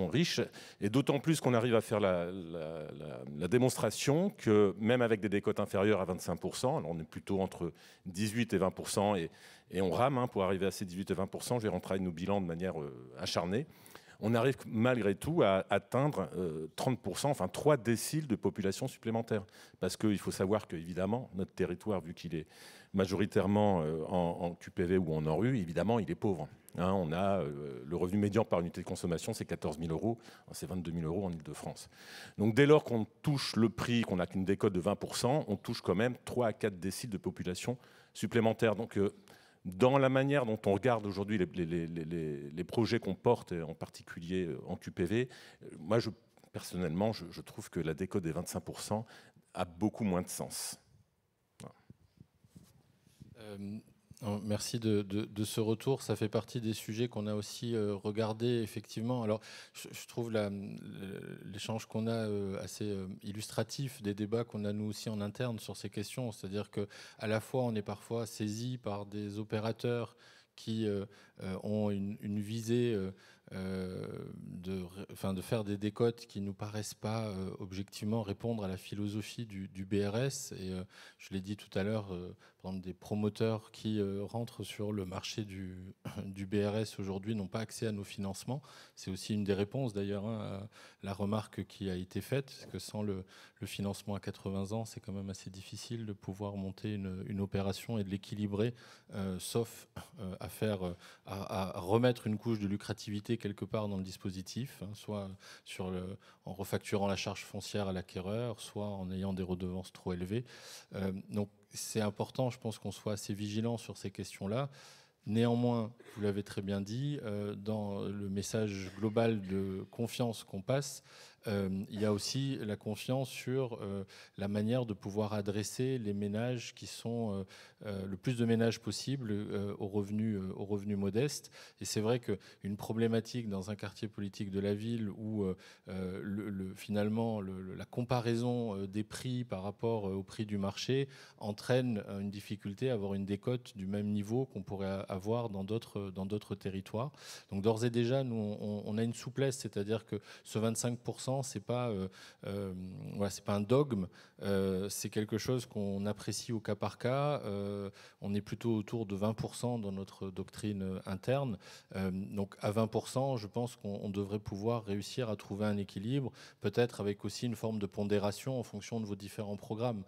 riche. Et d'autant plus qu'on arrive à faire la démonstration que même avec des décotes inférieures à 25%, alors on est plutôt entre 18 et 20%, et on rame pour arriver à ces 18 et 20%, je vais rentrer nos bilans de manière acharnée. On arrive malgré tout à atteindre 30%, enfin 3 déciles de population supplémentaire. Parce qu'il faut savoir qu'évidemment, notre territoire, vu qu'il est majoritairement en QPV ou en ANRU, évidemment, il est pauvre. Hein, on a le revenu médian par unité de consommation, c'est 14 000 €, c'est 22 000 € en Ile-de-France. Donc dès lors qu'on touche le prix, qu'on n'a qu'une décote de 20%, on touche quand même 3 à 4 déciles de population supplémentaire. Donc dans la manière dont on regarde aujourd'hui les projets qu'on porte, en particulier en QPV, moi, personnellement, je trouve que la décote des 25% a beaucoup moins de sens. Merci de ce retour. Ça fait partie des sujets qu'on a aussi regardés, effectivement. Alors, je trouve l'échange qu'on a assez illustratif des débats qu'on a nous aussi en interne sur ces questions. C'est-à-dire qu'à la fois, on est parfois saisi par des opérateurs qui ont une visée de faire des décotes qui ne nous paraissent pas objectivement répondre à la philosophie du BRS. Et je l'ai dit tout à l'heure, par exemple, des promoteurs qui rentrent sur le marché du BRS aujourd'hui n'ont pas accès à nos financements. C'est aussi une des réponses d'ailleurs à la remarque qui a été faite, parce que sans le financement à 80 ans, c'est quand même assez difficile de pouvoir monter une opération et de l'équilibrer, sauf à remettre une couche de lucrativité quelque part dans le dispositif, hein, soit en refacturant la charge foncière à l'acquéreur, soit en ayant des redevances trop élevées. Donc c'est important, je pense qu'on soit assez vigilant sur ces questions-là. Néanmoins, vous l'avez très bien dit, dans le message global de confiance qu'on passe, il y a aussi la confiance sur la manière de pouvoir adresser les ménages qui sont le plus de ménages possible aux revenus modestes. Et c'est vrai qu'une problématique dans un quartier politique de la ville où finalement la comparaison des prix par rapport au prix du marché entraîne une difficulté à avoir une décote du même niveau qu'on pourrait avoir dans d'autres territoires. Donc d'ores et déjà, nous, on a une souplesse, c'est-à-dire que ce 25%, c'est pas un dogme, c'est quelque chose qu'on apprécie au cas par cas. On est plutôt autour de 20% dans notre doctrine interne. Donc à 20%, je pense qu'on devrait pouvoir réussir à trouver un équilibre, peut-être avec aussi une forme de pondération en fonction de vos différents programmes.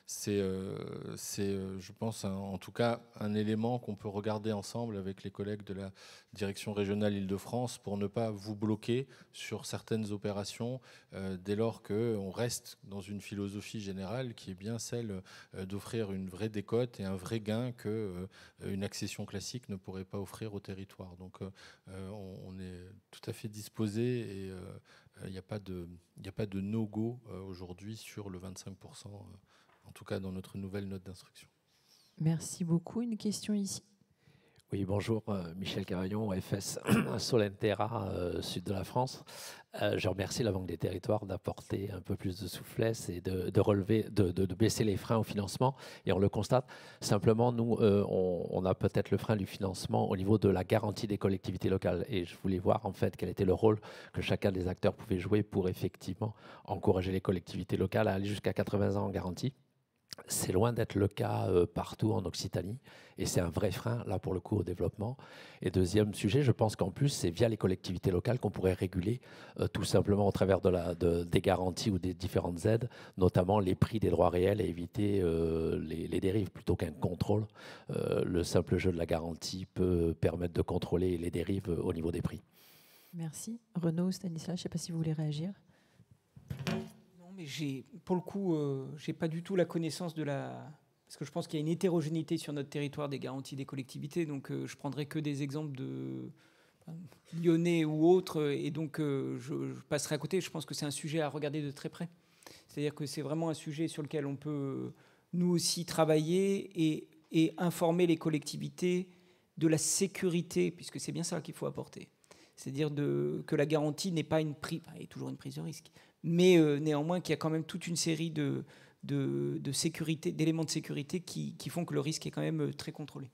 C'est, je pense, en tout cas, un élément qu'on peut regarder ensemble avec les collègues de la direction régionale Île-de-France pour ne pas vous bloquer sur certaines opérations dès lors qu'on reste dans une philosophie générale qui est bien celle d'offrir une vraie décote et un vrai gain qu'une accession classique ne pourrait pas offrir au territoire. Donc on est tout à fait disposé et il n'y a pas de no-go aujourd'hui sur le 25%, en tout cas dans notre nouvelle note d'instruction. Merci beaucoup. Une question ici. Oui, bonjour, Michel Cavaillon, OFS Solentera, sud de la France. Je remercie la Banque des Territoires d'apporter un peu plus de souplesse et de baisser les freins au financement. Et on le constate. Simplement, nous, on a peut-être le frein du financement au niveau de la garantie des collectivités locales. Et je voulais voir en fait quel était le rôle que chacun des acteurs pouvait jouer pour effectivement encourager les collectivités locales à aller jusqu'à 80 ans en garantie. C'est loin d'être le cas partout en Occitanie et c'est un vrai frein là pour le coup au développement. Et deuxième sujet, je pense qu'en plus c'est via les collectivités locales qu'on pourrait réguler tout simplement au travers des garanties ou des différentes aides, notamment les prix des droits réels et éviter les dérives plutôt qu'un contrôle. Le simple jeu de la garantie peut permettre de contrôler les dérives au niveau des prix. Merci. Renaud, Stanislas, je ne sais pas si vous voulez réagir. Mais pour le coup, j'ai pas du tout la connaissance parce que je pense qu'il y a une hétérogénéité sur notre territoire des garanties des collectivités, donc je prendrai que des exemples de lyonnais ou autres, et donc je passerai à côté. Je pense que c'est un sujet à regarder de très près. C'est-à-dire que c'est vraiment un sujet sur lequel on peut nous aussi travailler et informer les collectivités de la sécurité, puisque c'est bien ça qu'il faut apporter. C'est-à-dire que la garantie n'est pas est toujours une prise de risque, mais néanmoins qu'il y a quand même toute une série d'éléments de sécurité qui font que le risque est quand même très contrôlé.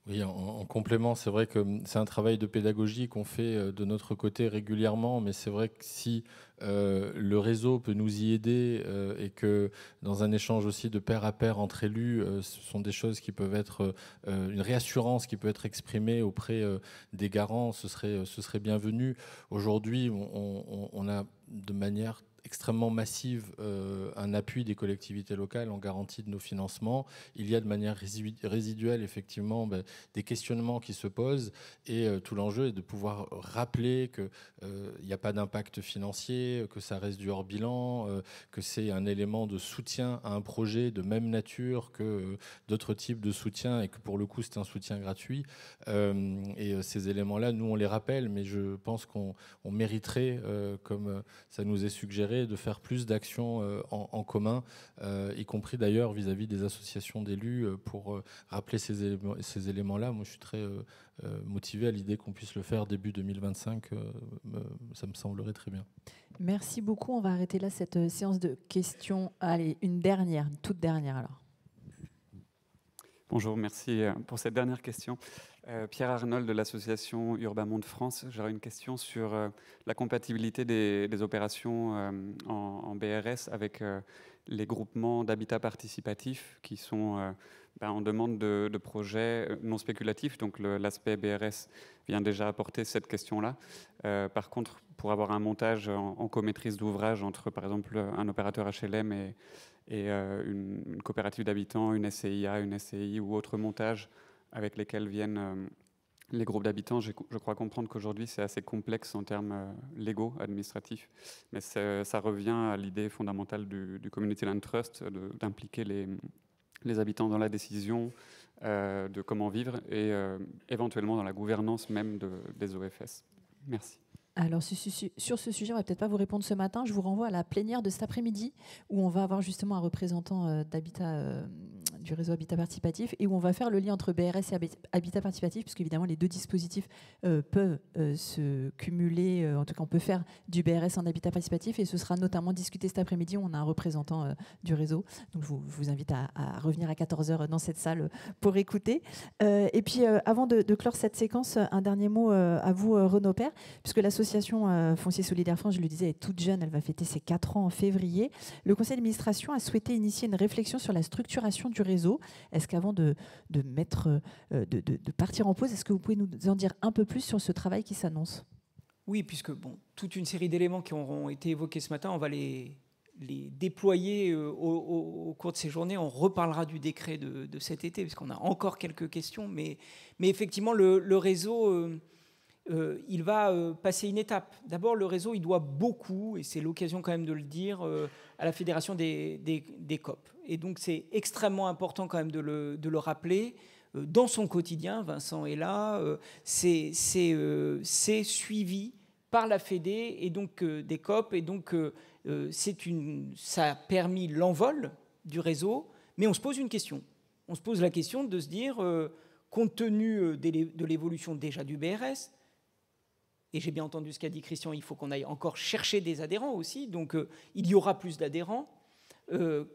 Oui, en complément, c'est vrai que c'est un travail de pédagogie qu'on fait de notre côté régulièrement, mais c'est vrai que si le réseau peut nous y aider et que dans un échange aussi de pair à pair entre élus, ce sont des choses qui peuvent être une réassurance qui peut être exprimée auprès des garants, ce serait bienvenu. Aujourd'hui, on a de manière extrêmement massive un appui des collectivités locales en garantie de nos financements. Il y a de manière résiduelle effectivement des questionnements qui se posent et tout l'enjeu est de pouvoir rappeler qu'il n'y a pas d'impact financier, que ça reste du hors bilan, que c'est un élément de soutien à un projet de même nature que d'autres types de soutien et que pour le coup c'est un soutien gratuit. Et ces éléments-là, nous on les rappelle, mais je pense qu'on mériterait, comme ça nous est suggéré, de faire plus d'actions en commun, y compris d'ailleurs vis-à-vis des associations d'élus pour rappeler ces éléments-là. Moi, je suis très motivé à l'idée qu'on puisse le faire début 2025. Ça me semblerait très bien. Merci beaucoup. On va arrêter là cette séance de questions. Allez, une toute dernière alors. Bonjour, merci pour cette dernière question. Pierre Arnold de l'association Urbain Monde France. J'aurais une question sur la compatibilité des opérations en BRS avec les groupements d'habitat participatif qui sont en demande de projets non spéculatifs. Donc l'aspect BRS vient déjà apporter cette question-là. Par contre, pour avoir un montage en comaîtrise d'ouvrage entre, par exemple, un opérateur HLM et une coopérative d'habitants, une SCIA, une SCI ou autre montage avec lesquels viennent les groupes d'habitants. Je crois comprendre qu'aujourd'hui, c'est assez complexe en termes légaux, administratifs. Mais ça revient à l'idée fondamentale du Community Land Trust, d'impliquer les habitants dans la décision de comment vivre et éventuellement dans la gouvernance même des OFS. Merci. Alors sur ce sujet, on va peut-être pas vous répondre ce matin. Je vous renvoie à la plénière de cet après-midi où on va avoir justement un représentant du réseau Habitat Participatif et où on va faire le lien entre BRS et Habitat Participatif, puisque évidemment les deux dispositifs peuvent se cumuler. En tout cas, on peut faire du BRS en Habitat Participatif et ce sera notamment discuté cet après-midi. On a un représentant du réseau. Donc je vous invite à revenir à 14h dans cette salle pour écouter. Et puis avant de clore cette séquence, un dernier mot à vous, Renaud Père, puisque l'association Foncier Solidaire France, je le disais, est toute jeune, elle va fêter ses 4 ans en février. Le conseil d'administration a souhaité initier une réflexion sur la structuration du réseau. Est-ce qu'avant de partir en pause, est-ce que vous pouvez nous en dire un peu plus sur ce travail qui s'annonce ? Oui, puisque toute une série d'éléments qui auront été évoqués ce matin, on va les déployer au cours de ces journées. On reparlera du décret de cet été, parce qu'on a encore quelques questions. Mais effectivement, le réseau... il va passer une étape. D'abord, le réseau, il doit beaucoup, et c'est l'occasion quand même de le dire, à la Fédération des COP. Et donc, c'est extrêmement important quand même de le rappeler. Dans son quotidien, Vincent est là, c'est suivi par la Fédé et donc des COP. Et donc, ça a permis l'envol du réseau. Mais on se pose une question. On se pose la question de se dire, compte tenu de l'évolution déjà du BRS, et j'ai bien entendu ce qu'a dit Christian, il faut qu'on aille encore chercher des adhérents aussi, donc il y aura plus d'adhérents.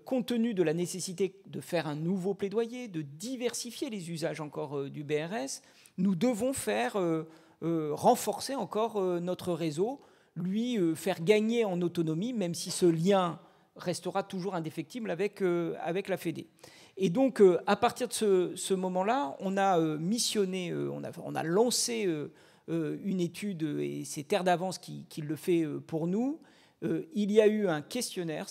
Compte tenu de la nécessité de faire un nouveau plaidoyer, de diversifier les usages encore du BRS, nous devons renforcer encore notre réseau, lui faire gagner en autonomie, même si ce lien restera toujours indéfectible avec la Fédé. Et donc, à partir de ce moment-là, on a missionné, on a lancé... une étude, et c'est Terre d'Avance qui le fait pour nous. Il y a eu un questionnaire,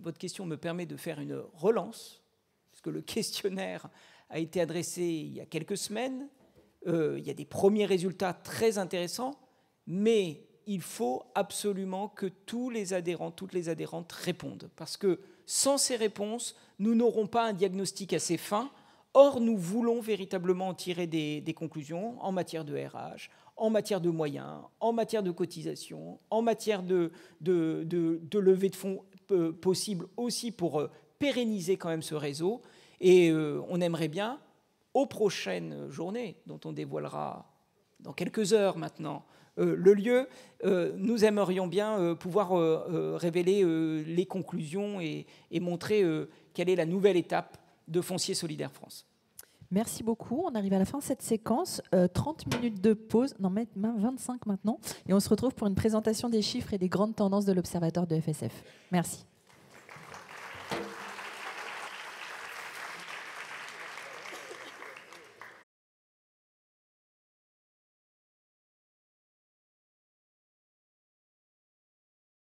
votre question me permet de faire une relance, puisque le questionnaire a été adressé il y a quelques semaines. Il y a des premiers résultats très intéressants, mais il faut absolument que tous les adhérents, toutes les adhérentes répondent, parce que sans ces réponses, nous n'aurons pas un diagnostic assez fin. Or, nous voulons véritablement en tirer des conclusions en matière de RH, en matière de moyens, en matière de cotisation, en matière de levée de fonds possible aussi pour pérenniser quand même ce réseau. Et on aimerait bien, aux prochaines journées, dont on dévoilera dans quelques heures maintenant le lieu, nous aimerions bien pouvoir révéler les conclusions et montrer quelle est la nouvelle étape de Foncier Solidaire France. Merci beaucoup. On arrive à la fin de cette séquence. 30 minutes de pause, non, 25 maintenant. Et on se retrouve pour une présentation des chiffres et des grandes tendances de l'Observatoire de FSF. Merci.